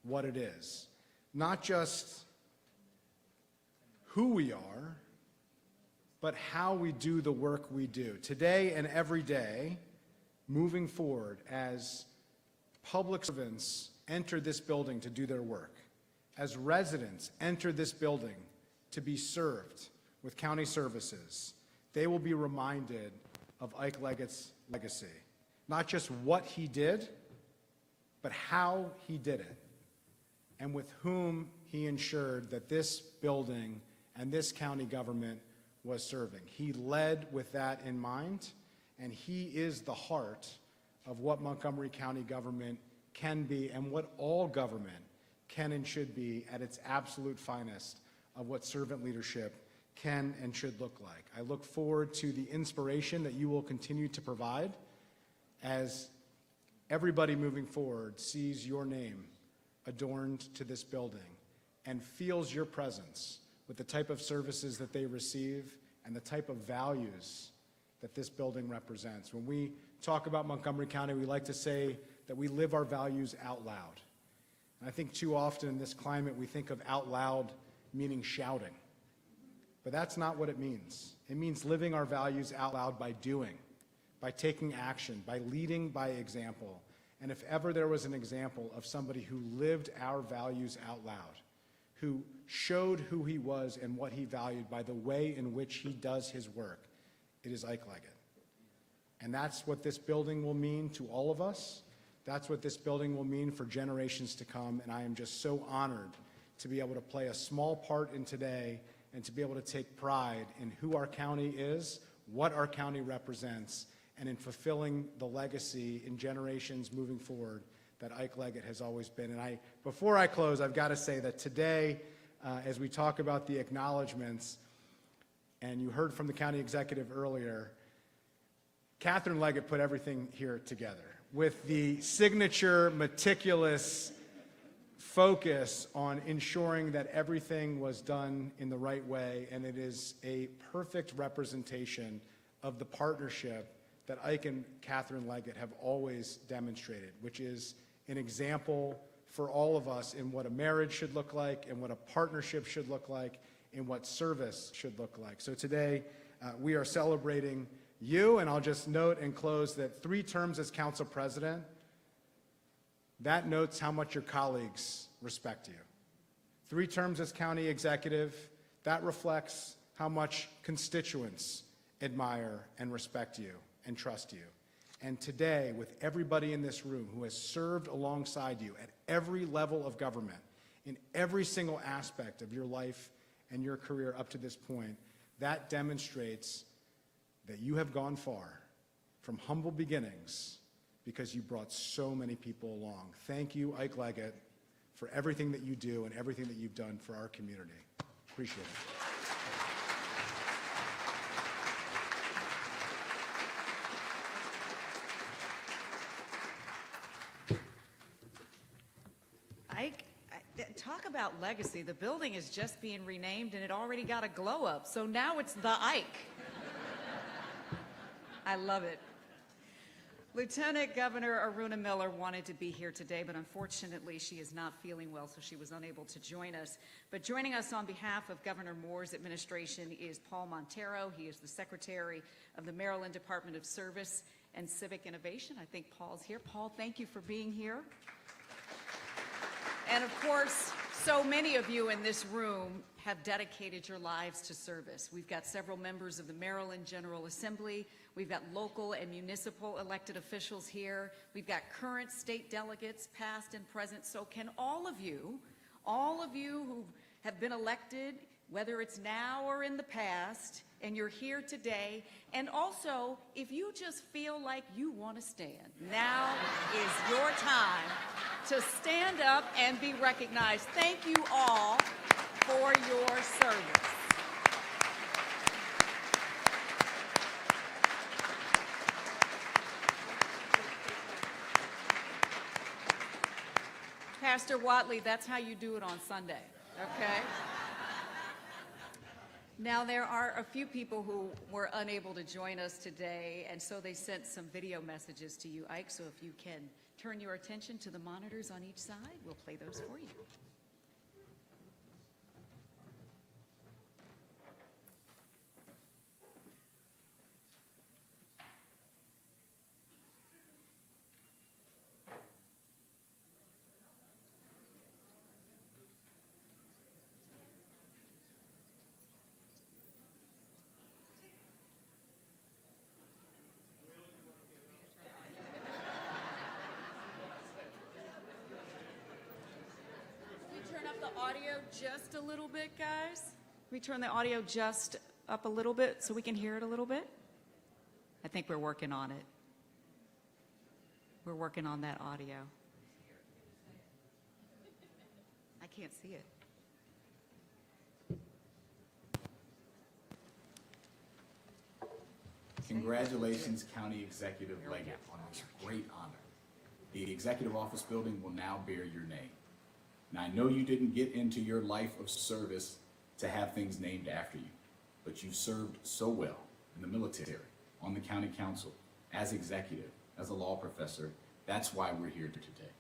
Speaker 11: what it is. Not just who we are, but how we do the work we do. Today and every day, moving forward, as public servants enter this building to do their work, as residents enter this building to be served with county services, they will be reminded of Ike Leggett's legacy. Not just what he did, but how he did it, and with whom he ensured that this building and this county government was serving. He led with that in mind, and he is the heart of what Montgomery County government can be and what all government can and should be at its absolute finest of what servant leadership can and should look like. I look forward to the inspiration that you will continue to provide as everybody moving forward sees your name adorned to this building and feels your presence with the type of services that they receive and the type of values that this building represents. When we talk about Montgomery County, we like to say that we live our values out loud. And I think too often in this climate, we think of out loud meaning shouting. But that's not what it means. It means living our values out loud by doing, by taking action, by leading by example. And if ever there was an example of somebody who lived our values out loud, who showed who he was and what he valued by the way in which he does his work, it is Ike Leggett. And that's what this building will mean to all of us. That's what this building will mean for generations to come. And I am just so honored to be able to play a small part in today and to be able to take pride in who our county is, what our county represents, and in fulfilling the legacy in generations moving forward that Ike Leggett has always been. And before I close, I've got to say that today as we talk about the acknowledgments, and you heard from the county executive earlier, Katherine Leggett put everything here together with the signature, meticulous focus on ensuring that everything was done in the right way, and it is a perfect representation of the partnership that Ike and Katherine Leggett have always demonstrated, which is an example for all of us in what a marriage should look like, and what a partnership should look like, and what service should look like. So today, we are celebrating you, and I'll just note and close that 3 terms as council president, that notes how much your colleagues respect you. 3 terms as county executive, that reflects how much constituents admire and respect you and trust you. And today, with everybody in this room who has served alongside you at every level of government, in every single aspect of your life and your career up to this point, that demonstrates that you have gone far from humble beginnings because you brought so many people along. Thank you, Ike Leggett, for everything that you do and everything that you've done for our community. Appreciate it.
Speaker 2: Ike, talk about legacy. The building is just being renamed and it already got a glow up. So now it's the Ike. I love it. Lieutenant Governor Aruna Miller wanted to be here today, but unfortunately she is not feeling well, so she was unable to join us. But joining us on behalf of Governor Moore's administration is Paul Montero. He is the Secretary of the Maryland Department of Service and Civic Innovation. I think Paul's here. Paul, thank you for being here. And of course, so many of you in this room have dedicated your lives to service. We've got several members of the Maryland General Assembly. We've got local and municipal elected officials here. We've got current state delegates, past and present. So can all of you who have been elected, whether it's now or in the past, and you're here today, and also if you just feel like you want to stand, now is your time to stand up and be recognized. Thank you all for your service. Pastor Watley, that's how you do it on Sunday, okay? Now, there are a few people who were unable to join us today, and so they sent some video messages to you, Ike, so if you can turn your attention to the monitors on each side, we'll play those for you. Audio just a little bit, guys. Can we turn the audio just up a little bit so we can hear it a little bit? I think we're working on it. We're working on that audio. I can't see it.
Speaker 12: Congratulations, County Executive Leggett, on this great honor. The Executive Office Building will now bear your name. Now, I know you didn't get into your life of service to have things named after you, but you served so well in the military, on the county council, as executive, as a law professor. That's why we're here today.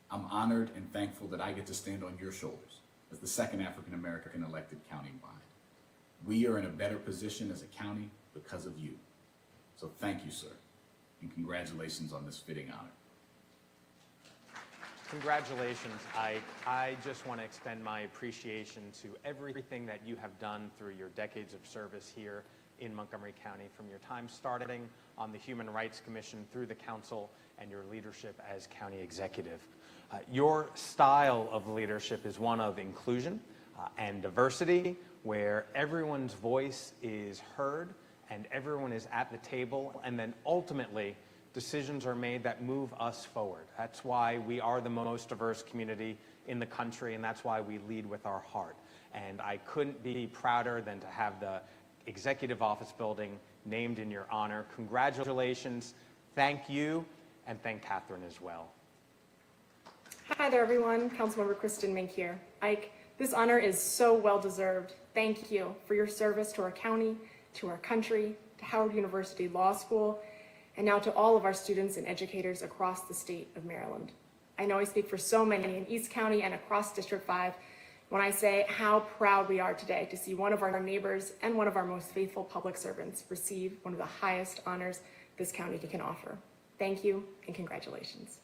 Speaker 12: I'm honored and thankful that I get to stand on your shoulders as the second African-American elected countywide. We are in a better position as a county because of you. So thank you, sir, and congratulations on this fitting honor.
Speaker 13: Congratulations, Ike. I just want to extend my appreciation to everything that you have done through your decades of service here in Montgomery County, from your time starting on the Human Rights Commission through the council and your leadership as county executive. Your style of leadership is one of inclusion and diversity, where everyone's voice is heard and everyone is at the table, and then ultimately decisions are made that move us forward. That's why we are the most diverse community in the country, and that's why we lead with our heart. and I couldn't be prouder than to have the Executive Office Building named in your honor. Congratulations, thank you, and thank Katherine as well.
Speaker 14: Hi there, everyone. Councilmember Kristen Mink here. Ike, this honor is so well-deserved. Thank you for your service to our county, to our country, to Howard University Law School, and now to all of our students and educators across the state of Maryland. I know I speak for so many in East County and across District 5 when I say how proud we are today to see one of our neighbors and one of our most faithful public servants receive one of the highest honors this county can offer. Thank you and congratulations.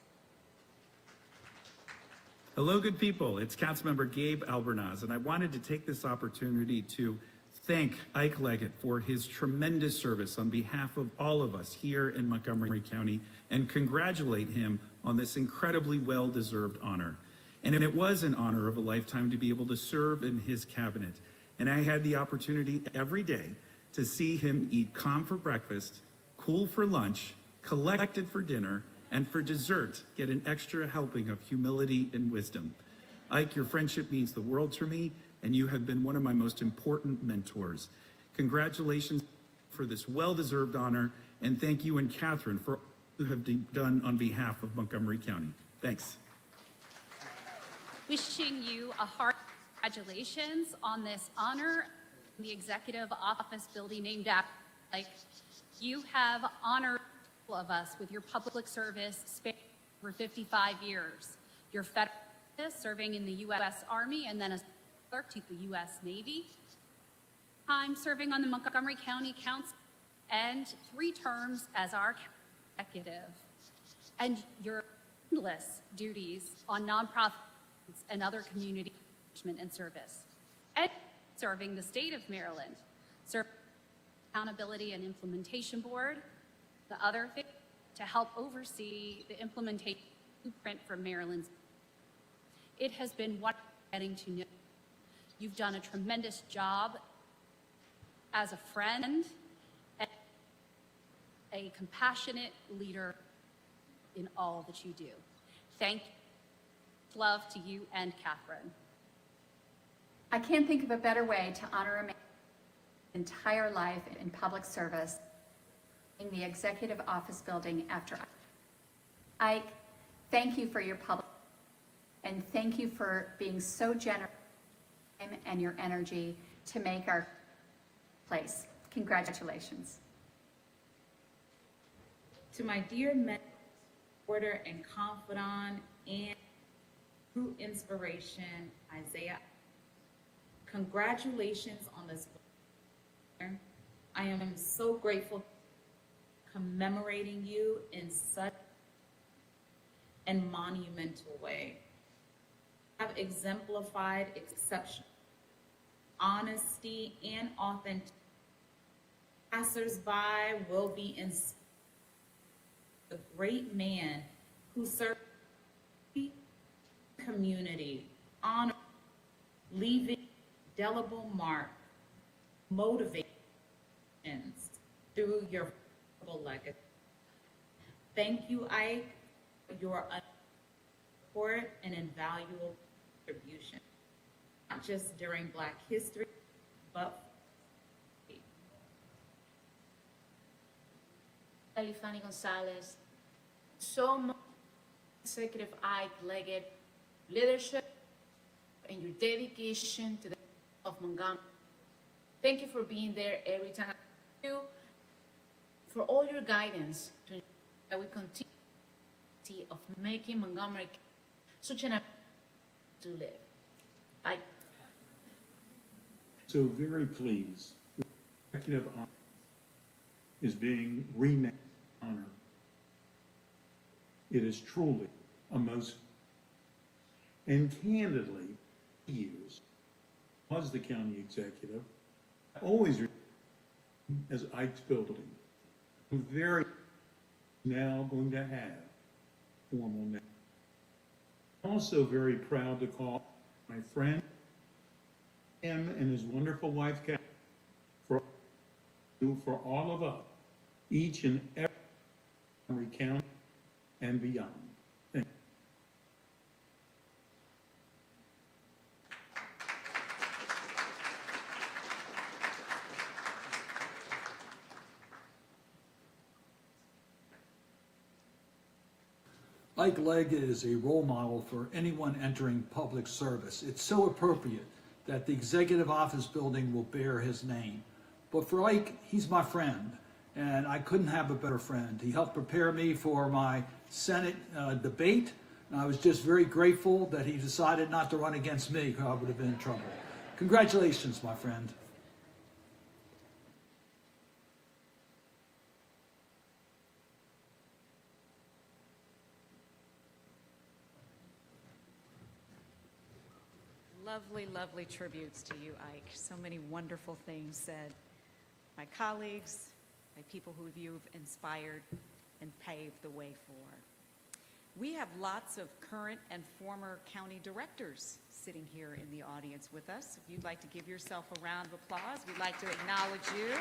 Speaker 15: Hello, good people. It's Councilmember Gabe Albernaz, and I wanted to take this opportunity to thank Ike Leggett for his tremendous service on behalf of all of us here in Montgomery County and congratulate him on this incredibly well-deserved honor. And it was an honor of a lifetime to be able to serve in his cabinet. And I had the opportunity every day to see him eat calm for breakfast, cool for lunch, collected for dinner, and for dessert, get an extra helping of humility and wisdom. Ike, your friendship means the world to me, and you have been one of my most important mentors. Congratulations for this well-deserved honor, and thank you and Katherine for all you have done on behalf of Montgomery County. Thanks.
Speaker 16: Wishing you a hearty congratulations on this honor in the Executive Office Building named after Ike. You have honored all of us with your public service spanning over 55 years. Your federal service, serving in the U.S. Army and then as clerk to the U.S. Navy. Time serving on the Montgomery County Council and 3 terms as our executive. And your endless duties on nonprofits and other community engagement and service. And serving the state of Maryland, serving Accountability and Implementation Board, the other thing, to help oversee the implementation blueprint for Maryland's. It has been wonderful getting to know. You've done a tremendous job as a friend and a compassionate leader in all that you do. Thank you. Love to you and Katherine.
Speaker 17: I can't think of a better way to honor a man's entire life in public service in the Executive Office Building after Ike. Thank you for your public and thank you for being so generous and your energy to make our place. Congratulations.
Speaker 18: To my dear mentor, supporter, and confidant, and true inspiration, Isiah, congratulations on this. I am so grateful commemorating you in such a monumental way. You have exemplified exceptional honesty and authenticity. Passers-by will be inspired. The great man who served the community, honor, leaving indelible mark, motivations through your legacy. Thank you, Ike, for your support and invaluable contribution, not just during Black history, but
Speaker 19: Fanny Gonzalez, so much Executive Ike Leggett leadership and your dedication to the of Montgomery. Thank you for being there every time. Thank you for all your guidance to ensure that we continue of making Montgomery such an to live. Bye.
Speaker 20: So very pleased. The executive honor is being renamed honor. It is truly a most, and candidly, years was the county executive, always as Ike's building. I'm very now going to have formal name. I'm also very proud to call my friend, him and his wonderful wife, Katherine, for all of us, each and every county and beyond. Thank you.
Speaker 21: Ike Leggett is a role model for anyone entering public service. It's so appropriate that the Executive Office Building will bear his name. But for Ike, he's my friend, and I couldn't have a better friend. He helped prepare me for my Senate debate, and I was just very grateful that he decided not to run against me, because I would have been in trouble. Congratulations, my friend.
Speaker 2: Lovely, lovely tributes to you, Ike. So many wonderful things said. My colleagues, by people who you've inspired and paved the way for. We have lots of current and former county directors sitting here in the audience with us. If you'd like to give yourself a round of applause, we'd like to acknowledge you.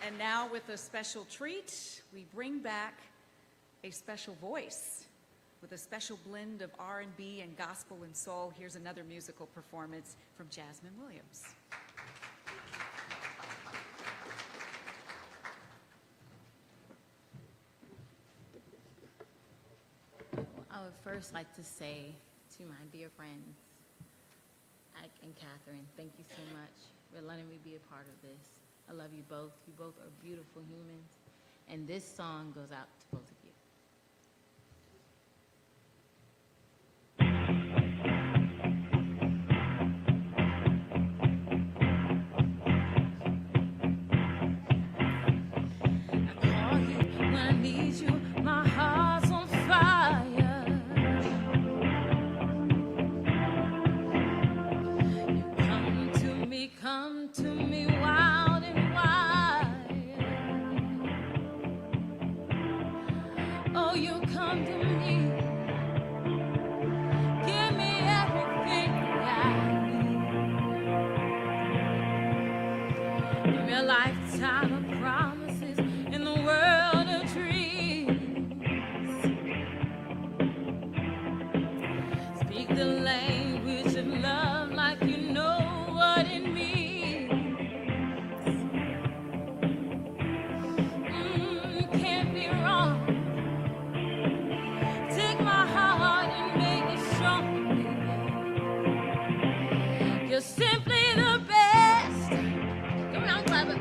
Speaker 2: And now, with a special treat, we bring back a special voice. With a special blend of R&B and gospel and soul, here's another musical performance from Jasmine Williams.
Speaker 22: I would first like to say to my dear friends, Ike and Katherine, thank you so much for letting me be a part of this. I love you both. You both are beautiful humans. And this song goes out to both of you.
Speaker 3: Come to me wild and wide. Oh, you come to me. Give me everything I need. Give me a lifetime of promises in the world of dreams. Speak the language of love like you know what it means. Can't be wrong. Take my heart and make it strong, baby. You're simply the best. Come on, clap it.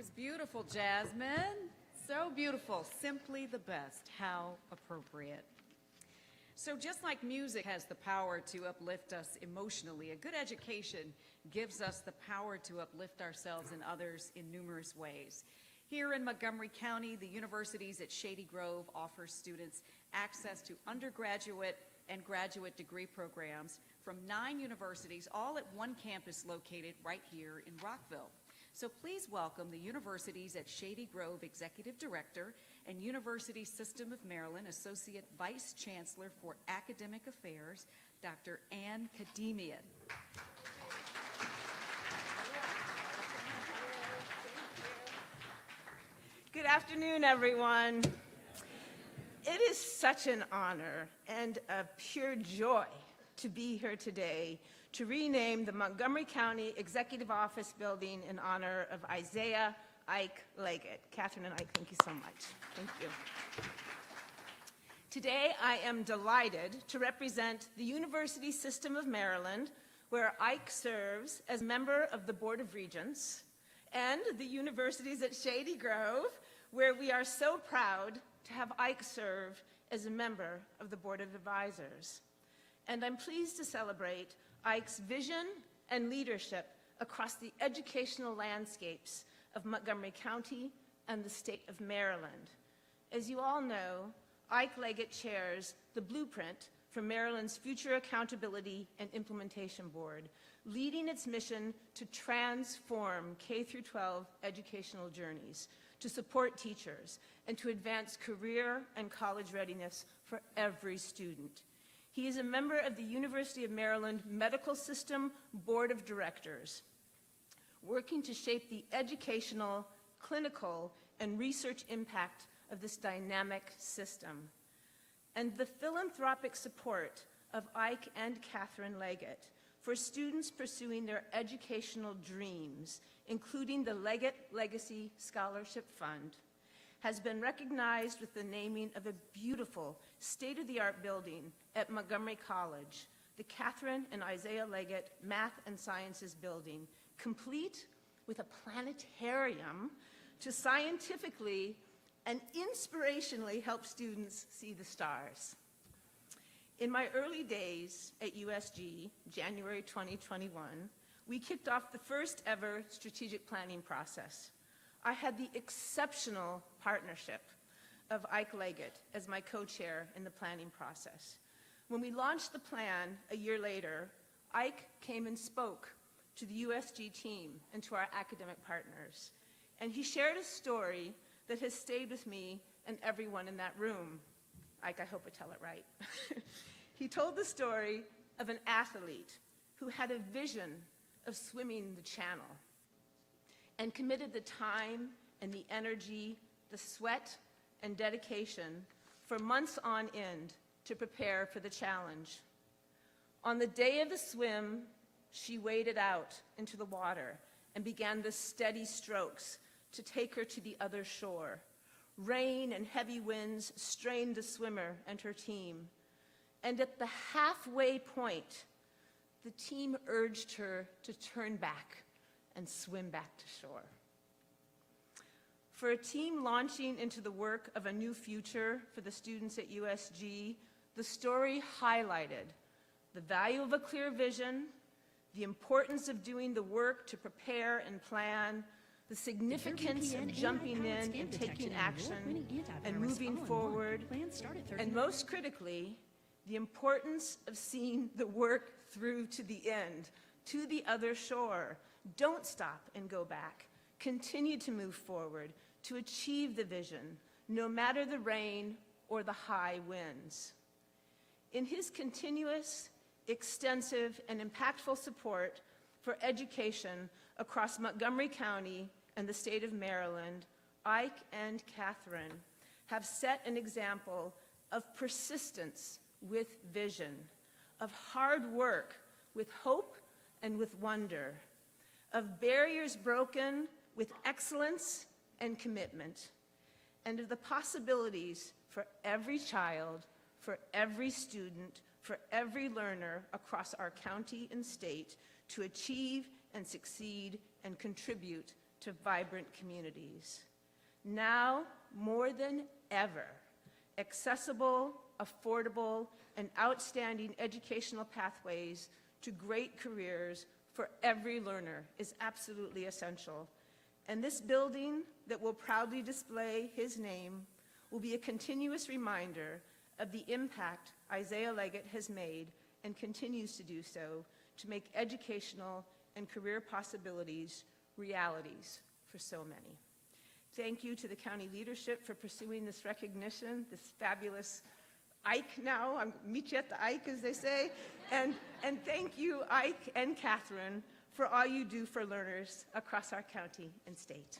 Speaker 2: was beautiful, Jasmine. So beautiful. Simply the best. How appropriate. So just like music has the power to uplift us emotionally, a good education gives us the power to uplift ourselves and others in numerous ways. Here in Montgomery County, the universities at Shady Grove offer students access to undergraduate and graduate degree programs from 9 universities, all at one campus located right here in Rockville. So please welcome the universities at Shady Grove Executive Director and University System of Maryland Associate Vice Chancellor for Academic Affairs, Dr. Ann Kademian.
Speaker 1: Good afternoon, everyone. It is such an honor and a pure joy to be here today to rename the Montgomery County Executive Office Building in honor of Isiah Ike Leggett. Katherine and Ike, thank you so much. Thank you. Today, I am delighted to represent the University System of Maryland, where Ike serves as member of the Board of Regents, and the universities at Shady Grove, where we are so proud to have Ike serve as a member of the Board of Advisors. And I'm pleased to celebrate Ike's vision and leadership across the educational landscapes of Montgomery County and the state of Maryland. As you all know, Ike Leggett chairs the blueprint for Maryland's Future Accountability and Implementation Board, leading its mission to transform K-12 educational journeys, to support teachers, and to advance career and college readiness for every student. He is a member of the University of Maryland Medical System Board of Directors, working to shape the educational, clinical, and research impact of this dynamic system. And the philanthropic support of Ike and Katherine Leggett for students pursuing their educational dreams, including the Leggett Legacy Scholarship Fund, has been recognized with the naming of a beautiful state-of-the-art building at Montgomery College, the Katherine and Isiah Leggett Math and Sciences Building, complete with a planetarium to scientifically and inspirationally help students see the stars. In my early days at USG, January 2021, we kicked off the first ever strategic planning process. I had the exceptional partnership of Ike Leggett as my co-chair in the planning process. When we launched the plan a year later, Ike came and spoke to the USG team and to our academic partners. And he shared a story that has stayed with me and everyone in that room. Ike, I hope I tell it right. He told the story of an athlete who had a vision of swimming the channel and committed the time and the energy, the sweat and dedication for months on end to prepare for the challenge. On the day of the swim, she waded out into the water and began the steady strokes to take her to the other shore. Rain and heavy winds strained the swimmer and her team. And at the halfway point, the team urged her to turn back and swim back to shore. For a team launching into the work of a new future for the students at USG, the story highlighted the value of a clear vision, the importance of doing the work to prepare and plan, the significance of jumping in and taking action and moving forward, and most critically, the importance of seeing the work through to the end, to the other shore. Don't stop and go back. Continue to move forward to achieve the vision, no matter the rain or the high winds. In his continuous, extensive, and impactful support for education across Montgomery County and the state of Maryland, Ike and Katherine have set an example of persistence with vision, of hard work with hope and with wonder, of barriers broken with excellence and commitment, and of the possibilities for every child, for every student, for every learner across our county and state to achieve and succeed and contribute to vibrant communities. Now, more than ever, accessible, affordable, and outstanding educational pathways to great careers for every learner is absolutely essential. And this building that will proudly display his name will be a continuous reminder of the impact Isiah Leggett has made and continues to do so to make educational and career possibilities realities for so many. Thank you to the county leadership for pursuing this recognition, this fabulous Ike now, I'll meet you at the Ike, as they say, and thank you, Ike and Katherine, for all you do for learners across our county and state.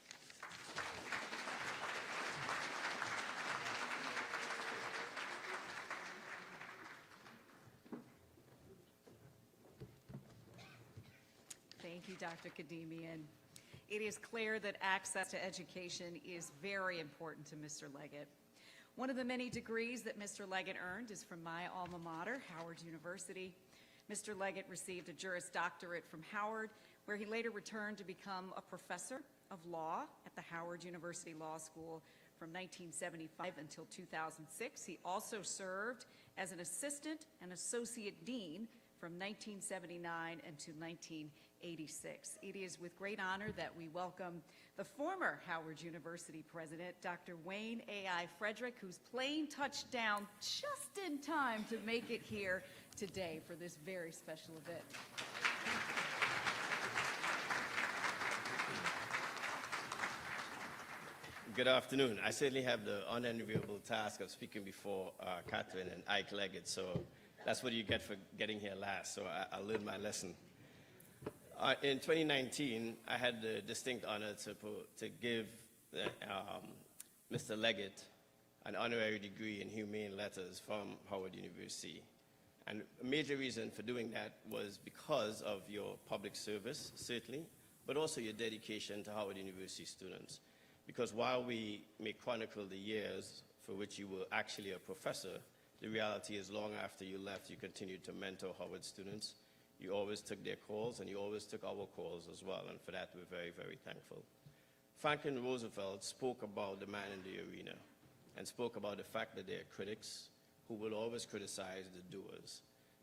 Speaker 2: Thank you, Dr. Kademian. It is clear that access to education is very important to Mr. Leggett. One of the many degrees that Mr. Leggett earned is from my alma mater, Howard University. Mr. Leggett received a Juris Doctorate from Howard, where he later returned to become a professor of law at the Howard University Law School from 1975 until 2006. He also served as an assistant and associate dean from 1979 until 1986. It is with great honor that we welcome the former Howard University president, Dr. Wayne A.I. Frederick, whose plane touched down just in time to make it here today for this very special event.
Speaker 4: Good afternoon. I certainly have the unenviable task of speaking before Katherine and Ike Leggett, so that's what you get for getting here last, so I learned my lesson. In 2019, I had the distinct honor to give Mr. Leggett an honorary degree in humane letters from Howard University. And a major reason for doing that was because of your public service, certainly, but also your dedication to Howard University students. Because while we may chronicle the years for which you were actually a professor, the reality is long after you left, you continued to mentor Howard students. You always took their calls, and you always took our calls as well, and for that we're very, very thankful. Franklin Roosevelt spoke about the man in the arena and spoke about the fact that there are critics who will always criticize the doers.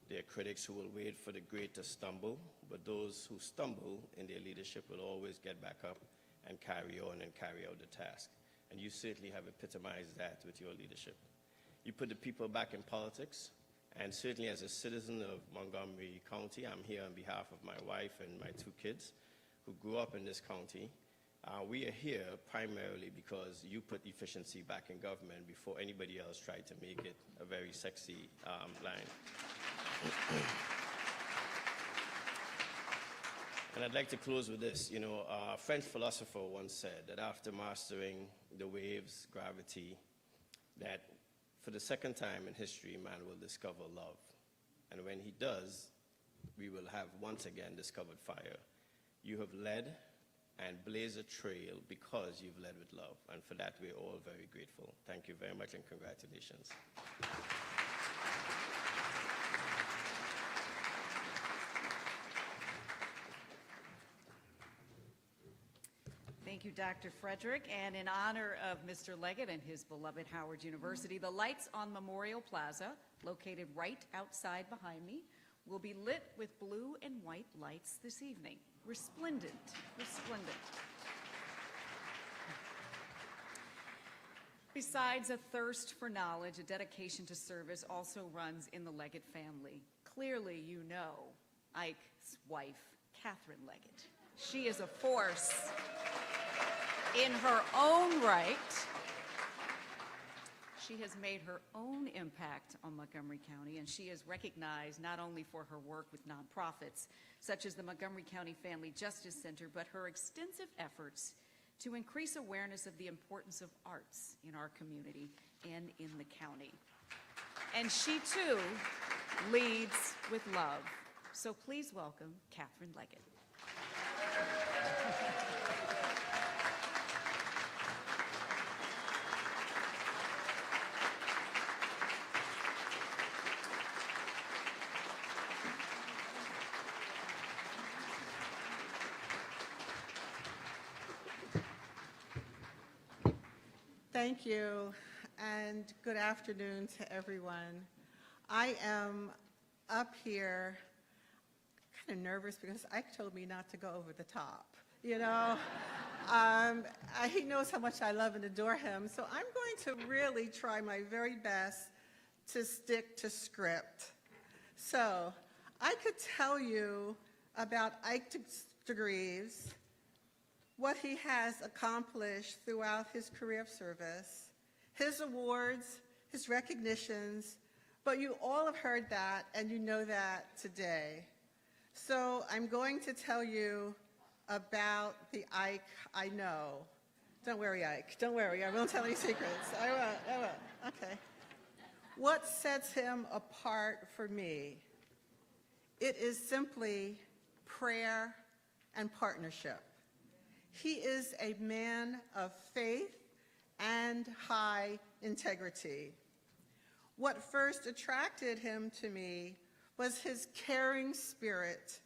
Speaker 4: There are critics who will wait for the great to stumble, but those who stumble in their leadership will always get back up and carry on and carry out the task. And you certainly have epitomized that with your leadership. You put the people back in politics, and certainly as a citizen of Montgomery County, I'm here on behalf of my wife and my two kids who grew up in this county. We are here primarily because you put efficiency back in government before anybody else tried to make it a very sexy line. And I'd like to close with this. You know, a French philosopher once said that after mastering the waves, gravity, that for the second time in history, man will discover love. And when he does, we will have once again discovered fire. You have led and blazed a trail because you've led with love. And for that, we're all very grateful. Thank you very much and congratulations.
Speaker 2: Thank you, Dr. Frederick. And in honor of Mr. Leggett and his beloved Howard University, the lights on Memorial Plaza, located right outside behind me, will be lit with blue and white lights this evening. Resplendent, resplendent. Besides a thirst for knowledge, a dedication to service also runs in the Leggett family. Clearly, you know Ike's wife, Katherine Leggett. She is a force in her own right. She has made her own impact on Montgomery County, and she is recognized not only for her work with nonprofits, such as the Montgomery County Family Justice Center, but her extensive efforts to increase awareness of the importance of arts in our community and in the county. And she, too, leads with love. So please welcome Katherine Leggett.
Speaker 5: Thank you, and good afternoon to everyone. I am up here kind of nervous because Ike told me not to go over the top, you know. He knows how much I love and adore him, so I'm going to really try my very best to stick to script. So I could tell you about Ike DeGreaves, what he has accomplished throughout his career of service, his awards, his recognitions, but you all have heard that and you know that today. So I'm going to tell you about the Ike I know. Don't worry, Ike, don't worry, I won't tell any secrets. I won't, okay. What sets him apart for me? It is simply prayer and partnership. He is a man of faith and high integrity. What first attracted him to me was his caring spirit,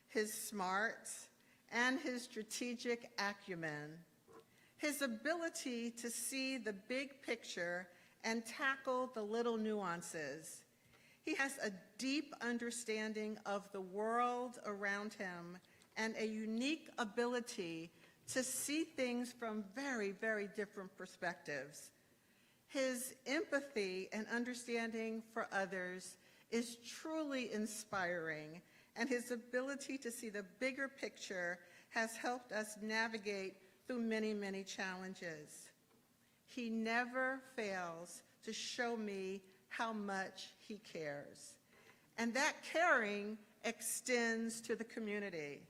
Speaker 5: his smarts, and his strategic acumen, his ability to see the big picture and tackle the little nuances. He has a deep understanding of the world around him and a unique ability to see things from very, very different perspectives. His empathy and understanding for others is truly inspiring, and his ability to see the bigger picture has helped us navigate through many, many challenges. He never fails to show me how much he cares, and that caring extends to the community.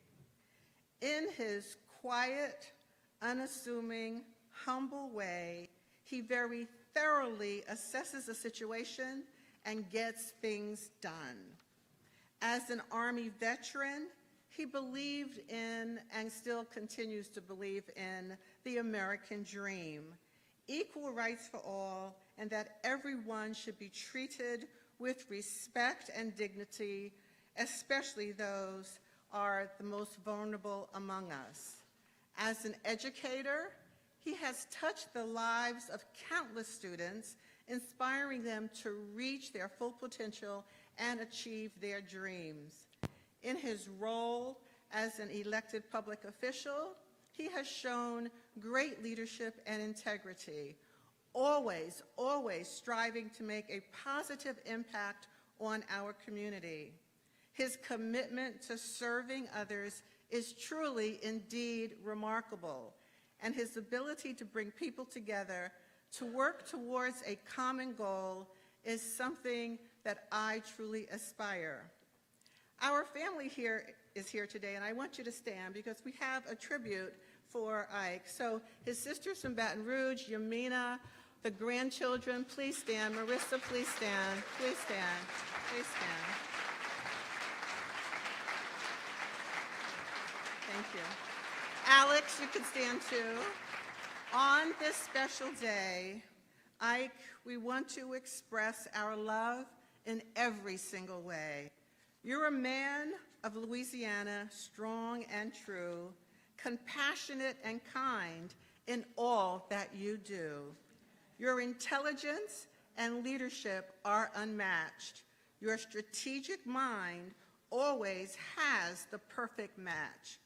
Speaker 5: In his quiet, unassuming, humble way, he very thoroughly assesses a situation and gets things done. As an Army veteran, he believed in and still continues to believe in the American dream, equal rights for all, and that everyone should be treated with respect and dignity, especially those are the most vulnerable among us. As an educator, he has touched the lives of countless students, inspiring them to reach their full potential and achieve their dreams. In his role as an elected public official, he has shown great leadership and integrity, always, always striving to make a positive impact on our community. His commitment to serving others is truly indeed remarkable, and his ability to bring people together to work towards a common goal is something that I truly aspire. Our family is here today, and I want you to stand because we have a tribute for Ike. So his sisters from Baton Rouge, Yamina, the grandchildren, please stand. Marissa, please stand. Please stand. Please stand. Thank you. Alex, you can stand too. On this special day, Ike, we want to express our love in every single way. You're a man of Louisiana, strong and true, compassionate and kind in all that you do. Your intelligence and leadership are unmatched. Your strategic mind always has the perfect match.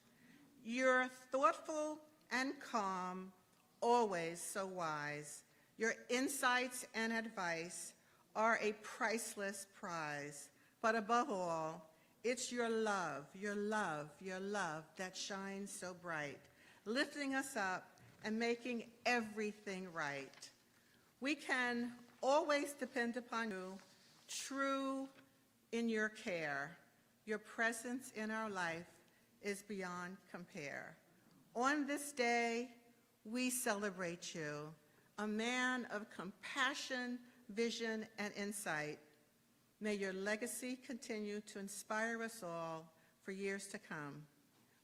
Speaker 5: You're thoughtful and calm, always so wise. Your insights and advice are a priceless prize. But above all, it's your love, your love, your love that shines so bright, lifting us up and making everything right. We can always depend upon you, true in your care. Your presence in our life is beyond compare. On this day, we celebrate you, a man of compassion, vision, and insight. May your legacy continue to inspire us all for years to come.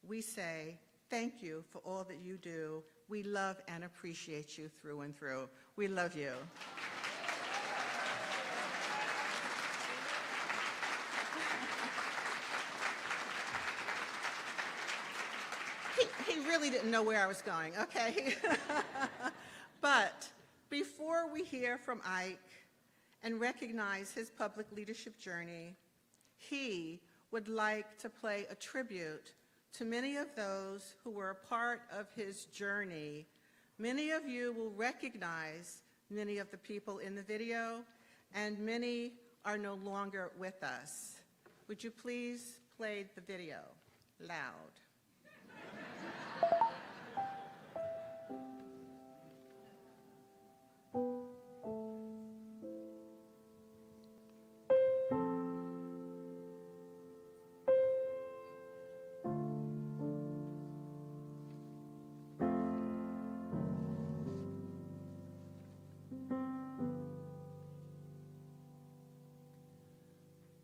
Speaker 5: We say thank you for all that you do. We love and appreciate you through and through. We love you. He really didn't know where I was going, okay? But Before we hear from Ike and recognize his public leadership journey, he would like to play a tribute to many of those who were a part of his journey. Many of you will recognize many of the people in the video, and many are no longer with us. Would you please play the video loud?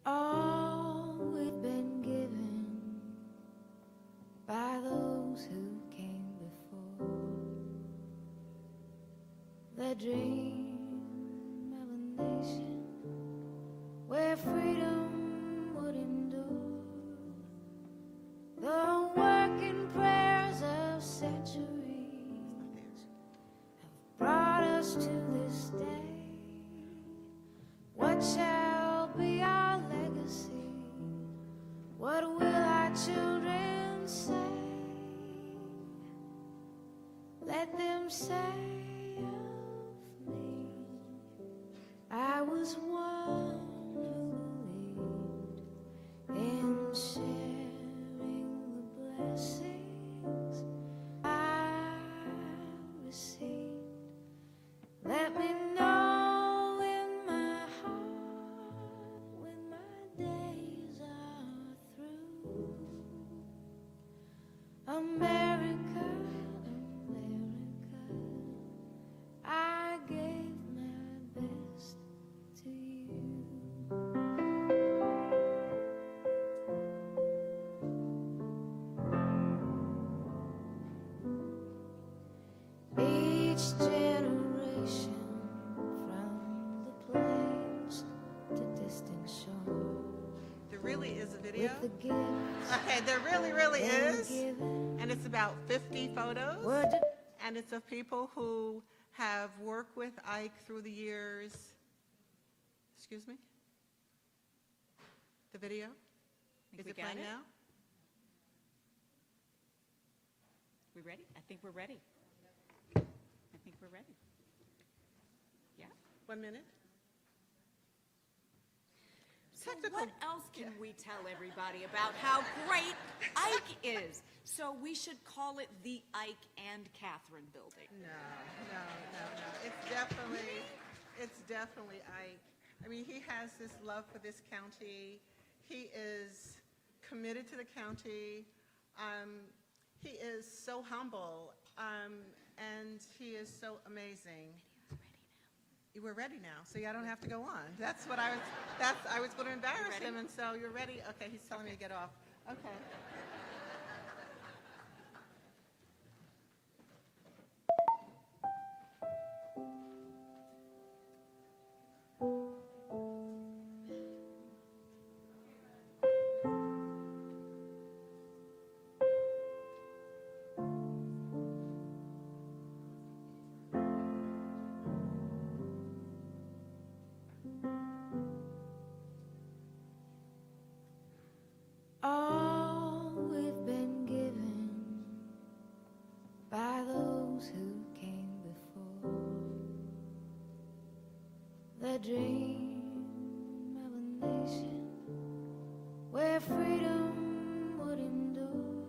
Speaker 3: All we've been given by those who came before, the dream of a nation where freedom would endure, the working prayers of centuries have brought us to this day. What shall be our legacy? What will our children say? Let them say of me, I was one who believed in sharing the blessings I received. Let me know in my heart when my days are through. America, America, I gave my best to you. Each generation, from the plains to distant shore,
Speaker 5: There really is a video?
Speaker 3: with the gifts
Speaker 5: Okay, there really
Speaker 3: they're
Speaker 5: is.
Speaker 3: given.
Speaker 5: And it's about 50 photos.
Speaker 3: Word to-
Speaker 5: And it's of people who have worked with Ike through the years. Excuse me? The video?
Speaker 2: Think
Speaker 5: Is
Speaker 2: we
Speaker 5: it
Speaker 2: got
Speaker 5: playing
Speaker 2: it?
Speaker 5: now?
Speaker 2: We ready? I think we're ready. I think we're ready. Yeah.
Speaker 5: 1 minute?
Speaker 2: So what else can we tell everybody about how great Ike is? So we should call it the Ike and Katherine Building.
Speaker 5: No. It's definitely Ike. I mean, he has this love for this county. He is committed to the county. He is so humble, and he is so amazing. We're ready now, so I don't have to go on. That's what I was going to embarrass him, and so you're ready? Okay, he's telling me to get off. Okay.
Speaker 3: All we've been given by those who came before, the dream of a nation where freedom would endure,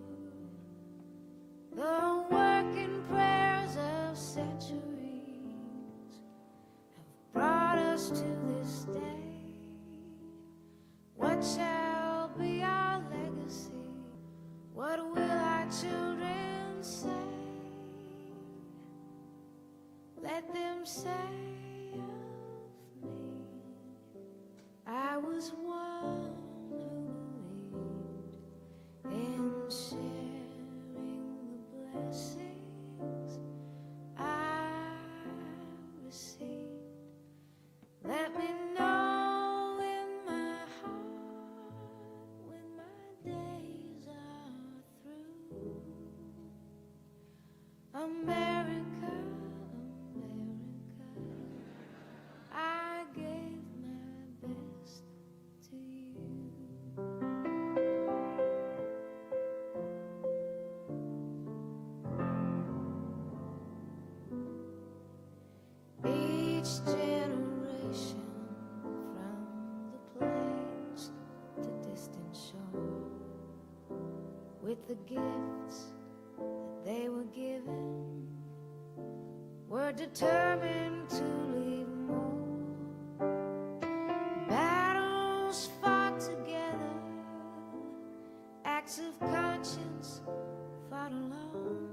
Speaker 3: the working prayers of centuries have brought us to this day. What shall be our legacy? What will our children say? Let them say of me, I was one who believed in sharing the blessings I received. Let me know in my heart when my days are through. America, America, the gifts that they were given, were determined to leave more. Battles fought together, acts of conscience fought alone.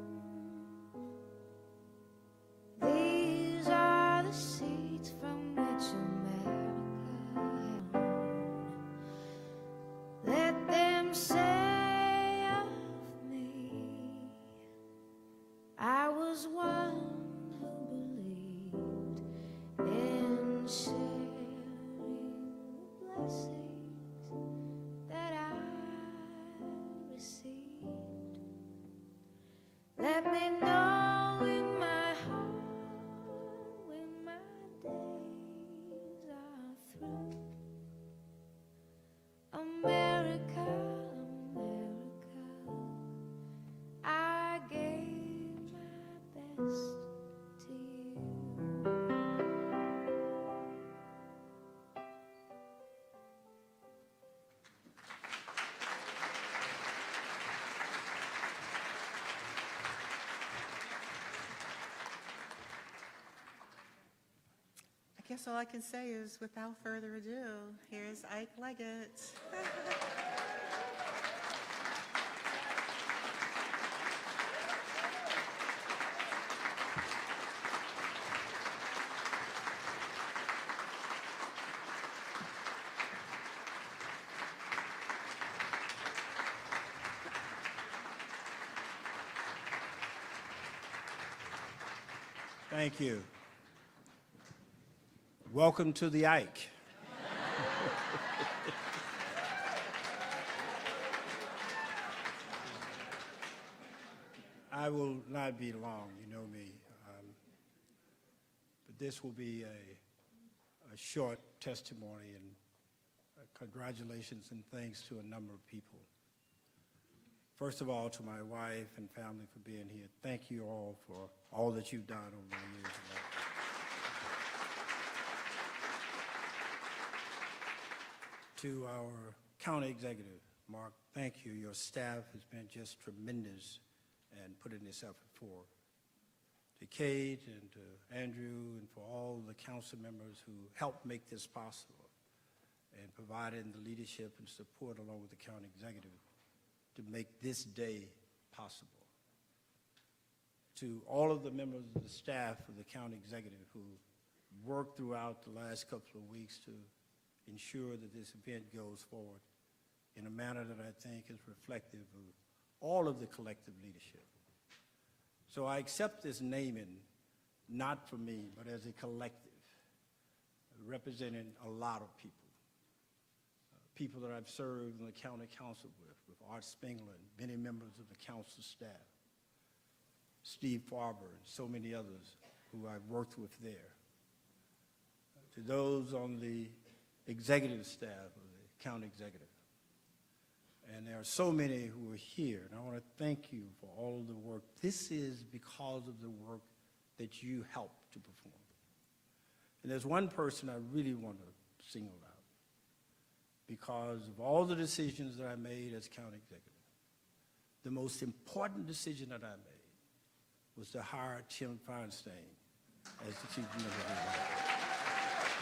Speaker 3: These are the seeds from which America had won. Let them say of me, I was one who believed in sharing the blessings that I received. Let me know in my heart when my days are through. America, America, I gave my best to you.
Speaker 5: I guess all I can say is, without further ado, here's Ike Leggett.
Speaker 6: Thank you. Welcome to the Ike. I will not be long, you know me. But this will be a short testimony and congratulations and thanks to a number of people. First of all, to my wife and family for being here. Thank you all for all that you've done over the years. To our county executive, Mark, thank you. Your staff has been just tremendous and putting this effort forward. To Kate and to Andrew and for all the council members who helped make this possible and providing the leadership and support along with the county executive to make this day possible. To all of the members of the staff of the county executive who worked throughout the last couple of weeks to ensure that this event goes forward in a manner that I think is reflective of all of the collective leadership. So I accept this naming not for me, but as a collective, representing a lot of people. People that I've served in the county council with Art Spengler and many members of the council staff, Steve Farber and so many others who I've worked with there. To those on the executive staff of the county executive. And there are so many who are here, and I want to thank you for all of the work. This is because of the work that you helped to perform. And there's one person I really want to single out because of all the decisions that I made as county executive. The most important decision that I made was to hire Tim Feinstein as the chief member of the board.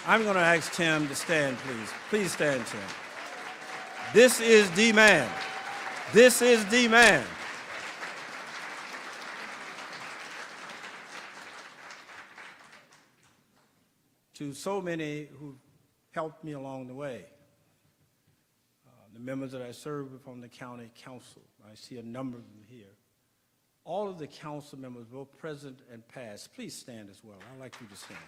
Speaker 6: I'm going to ask Tim to stand, please. Please stand, Tim. This is the man. This is the man. To so many who helped me along the way, the members that I served with on the county council, I see a number of them here. All of the council members, both present and past, please stand as well. I'd like you to stand.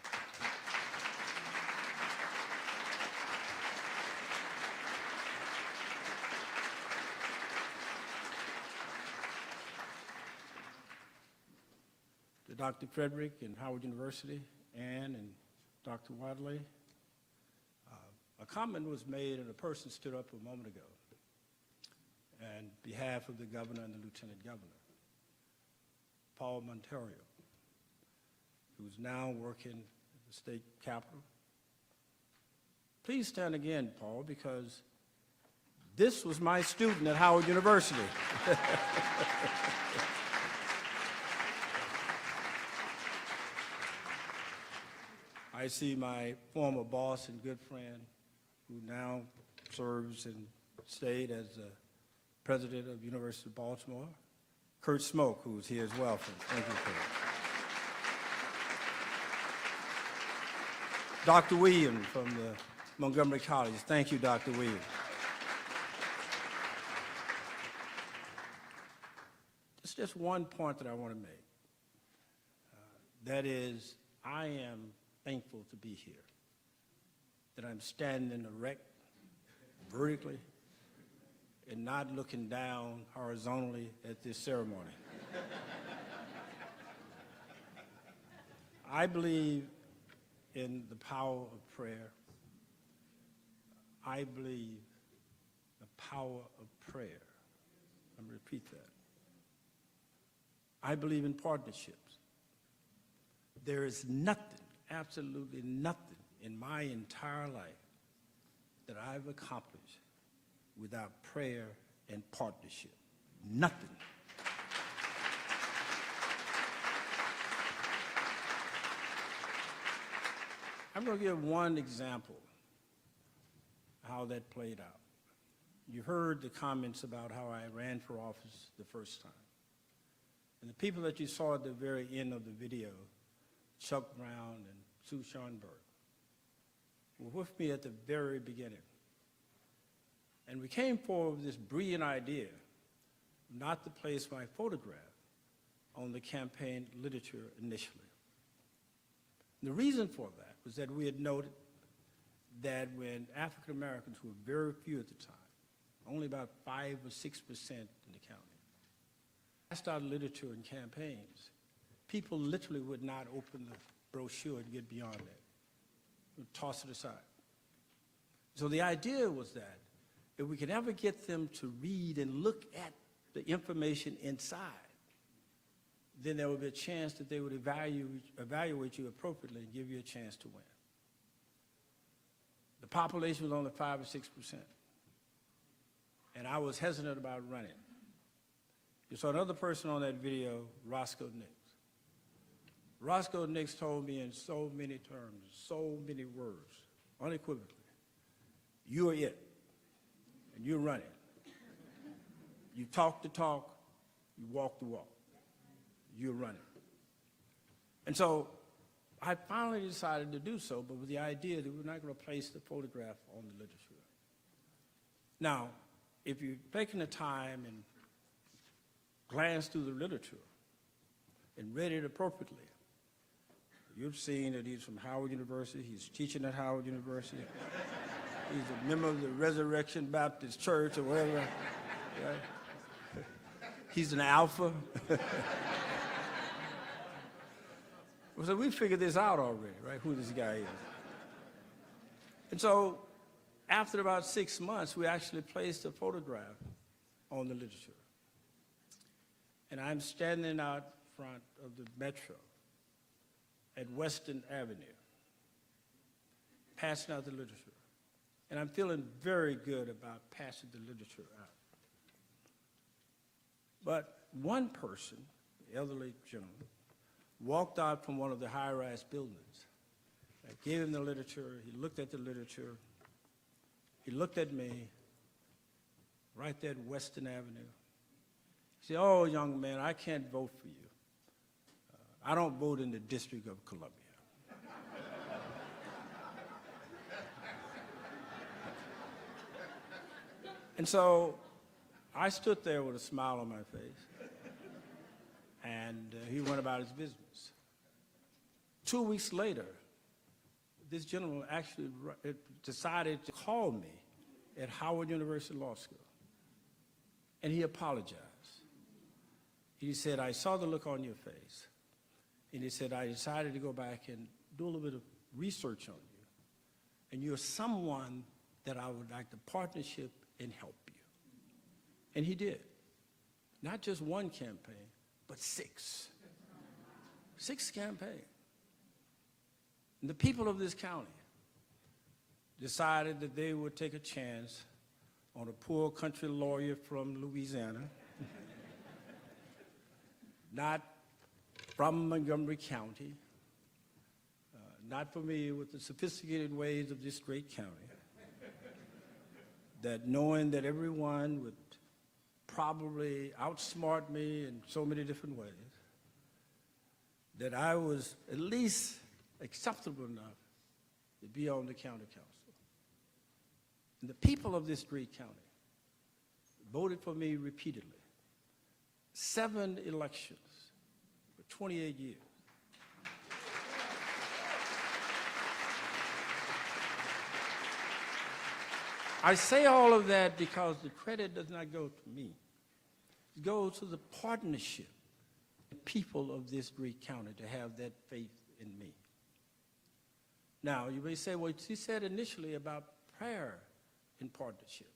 Speaker 6: To Dr. Frederick and Howard University, Ann and Dr. Wadley. A comment was made and a person stood up a moment ago on behalf of the governor and the lieutenant governor, Paul Monterio, who's now working at the state capitol. Please stand again, Paul, because This was my student at Howard University. I see my former boss and good friend, who now serves in state as the president of University of Baltimore, Kurt Smoke, who's here as well. Thank you, Kurt. Dr. Williams from the Montgomery College. Thank you, Dr. Williams. It's just one point that I want to make. That is, I am thankful to be here, that I'm standing erect, vertically, and not looking down horizontally at this ceremony. I believe in the power of prayer. I believe the power of prayer. I'm going to repeat that. I believe in partnerships. There is nothing, absolutely nothing in my entire life that I've accomplished without prayer and partnership. Nothing. I'm going to give one example of how that played out. You heard the comments about how I ran for office the first time. And the people that you saw at the very end of the video, Chuck Brown and Sue Schonberg, were with me at the very beginning. And we came forward with this brilliant idea not to place my photograph on the campaign literature initially. And the reason for that was that we had noted that when African Americans, who were very few at the time, only about 5 or 6% in the county, passed out literature in campaigns, people literally would not open the brochure and get beyond that. Would toss it aside. So the idea was that if we could ever get them to read and look at the information inside, then there would be a chance that they would evaluate you appropriately and give you a chance to win. The population was only 5 or 6%. And I was hesitant about running. You saw another person on that video, Roscoe Nix. Roscoe Nix told me in so many terms, so many words, unequivocally, you are it, and you're running. You talk the talk, you walk the walk. You're running. And so I finally decided to do so, but with the idea that we're not going to place the photograph on the literature. Now, if you're taking the time and glance through the literature and read it appropriately, you've seen that he's from Howard University. He's teaching at Howard University. He's a member of the Resurrection Baptist Church or whatever. Right? He's an alpha. So we figured this out already, right, who this guy is. And so after about 6 months, we actually placed a photograph on the literature. And I'm standing out front of the Metro at Western Avenue, passing out the literature. And I'm feeling very good about passing the literature out. But one person, the elderly gentleman, walked out from one of the high-rise buildings. I gave him the literature. He looked at the literature. He looked at me right there at Western Avenue. He said, "Oh, young man, I can't vote for you. I don't vote in the District of Columbia." And so I stood there with a smile on my face, and he went about his business. 2 weeks later, this gentleman actually decided to call me at Howard University Law School, and he apologized. He said, "I saw the look on your face," and he said, "I decided to go back and do a little bit of research on you, and you're someone that I would like to partnership and help you." And he did. Not just one campaign, but 6. 6 campaigns. And the people of this county decided that they would take a chance on a poor country lawyer from Louisiana, not from Montgomery County, not familiar with the sophisticated ways of this great county, that knowing that everyone would probably outsmart me in so many different ways, that I was at least acceptable enough to be on the county council. And the people of this great county voted for me repeatedly. 7 elections for 28 years. I say all of that because the credit does not go to me. It goes to the partnership, the people of this great county to have that faith in me. Now, you may say, well, she said initially about prayer in partnership.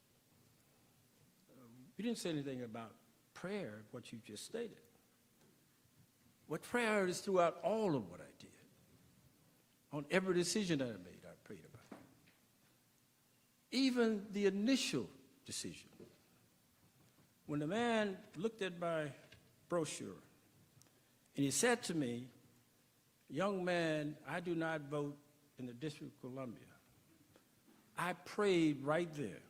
Speaker 6: You didn't say anything about prayer, what you just stated. What prayer is throughout all of what I did. On every decision that I made, I prayed about. Even the initial decision. When the man looked at my brochure and he said to me, young man, I do not vote in the District of Columbia. I prayed right there.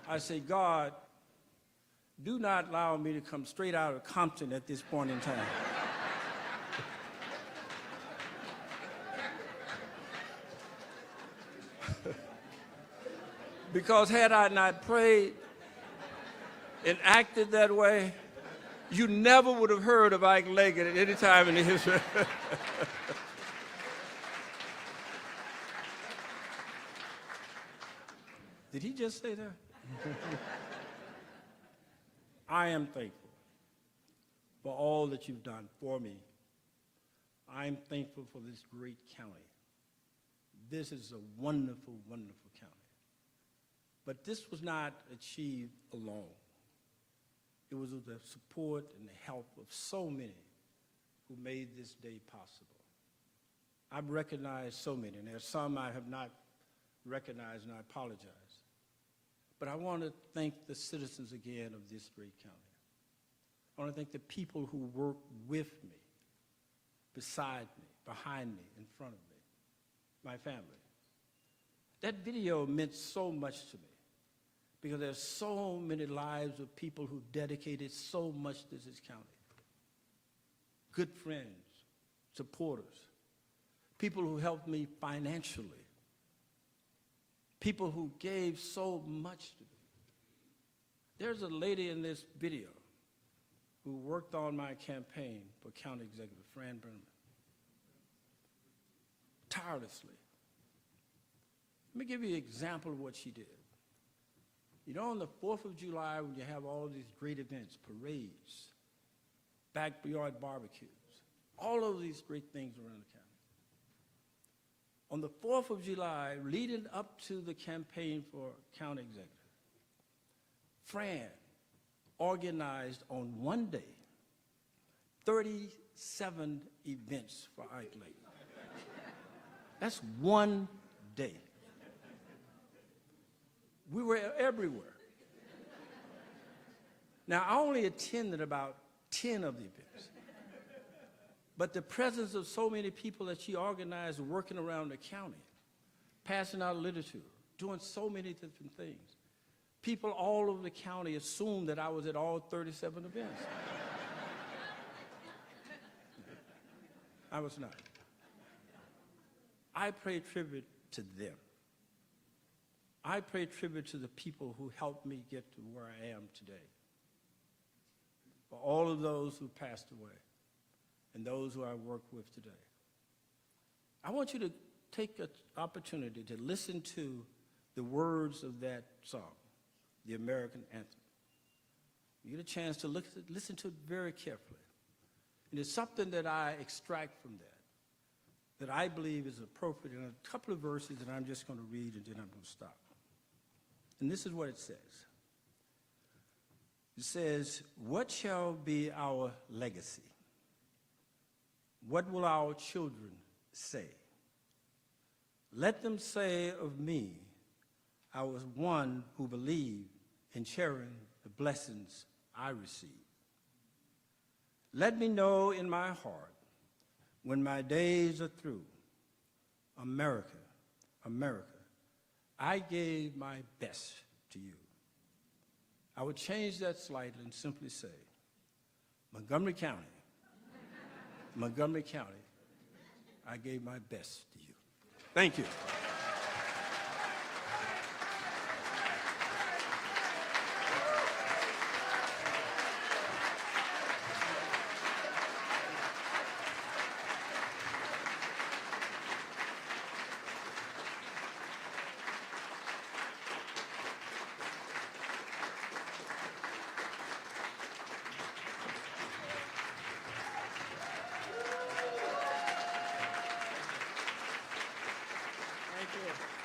Speaker 6: I say, God, do not allow me to come straight out of Compton at this point in time. Because had I not prayed and acted that way, you never would have heard of Ike Leggett at any time in the history. Did he just say that? I am thankful for all that you've done for me. I am thankful for this great county. This is a wonderful, wonderful county. But this was not achieved alone. It was with the support and the help of so many who made this day possible. I've recognized so many, and there's some I have not recognized, and I apologize. But I want to thank the citizens again of this great county. I want to thank the people who work with me, beside me, behind me, in front of me, my family. That video meant so much to me because there's so many lives of people who dedicated so much to this county. Good friends, supporters, people who helped me financially, people who gave so much to me. There's a lady in this video who worked on my campaign for county executive, Fran Berman, tirelessly. Let me give you an example of what she did. You know, on the 4th of July, when you have all these great events, parades, backyard barbecues, all of these great things around the county. On the 4th of July, leading up to the campaign for county executive, Fran organized on one day 37 events for Ike Leggett. That's one day. We were everywhere. Now, I only attended about 10 of the events. But the presence of so many people that she organized working around the county, passing out literature, doing so many different things. People all over the county assumed that I was at all 37 events. I was not. I pay tribute to them. I pay tribute to the people who helped me get to where I am today. For all of those who passed away and those who I work with today. I want you to take an opportunity to listen to the words of that song, the American anthem. You get a chance to listen to it very carefully. And it's something that I extract from that I believe is appropriate in a couple of verses that I'm just going to read and then I'm going to stop. And this is what it says. It says, what shall be our legacy? What will our children say? Let them say of me, I was one who believed in sharing the blessings I received. Let me know in my heart, when my days are through, America, America, I gave my best to you. I would change that slightly and simply say, Montgomery County, Montgomery County, I gave my best to you. Thank you.
Speaker 1: Thank you.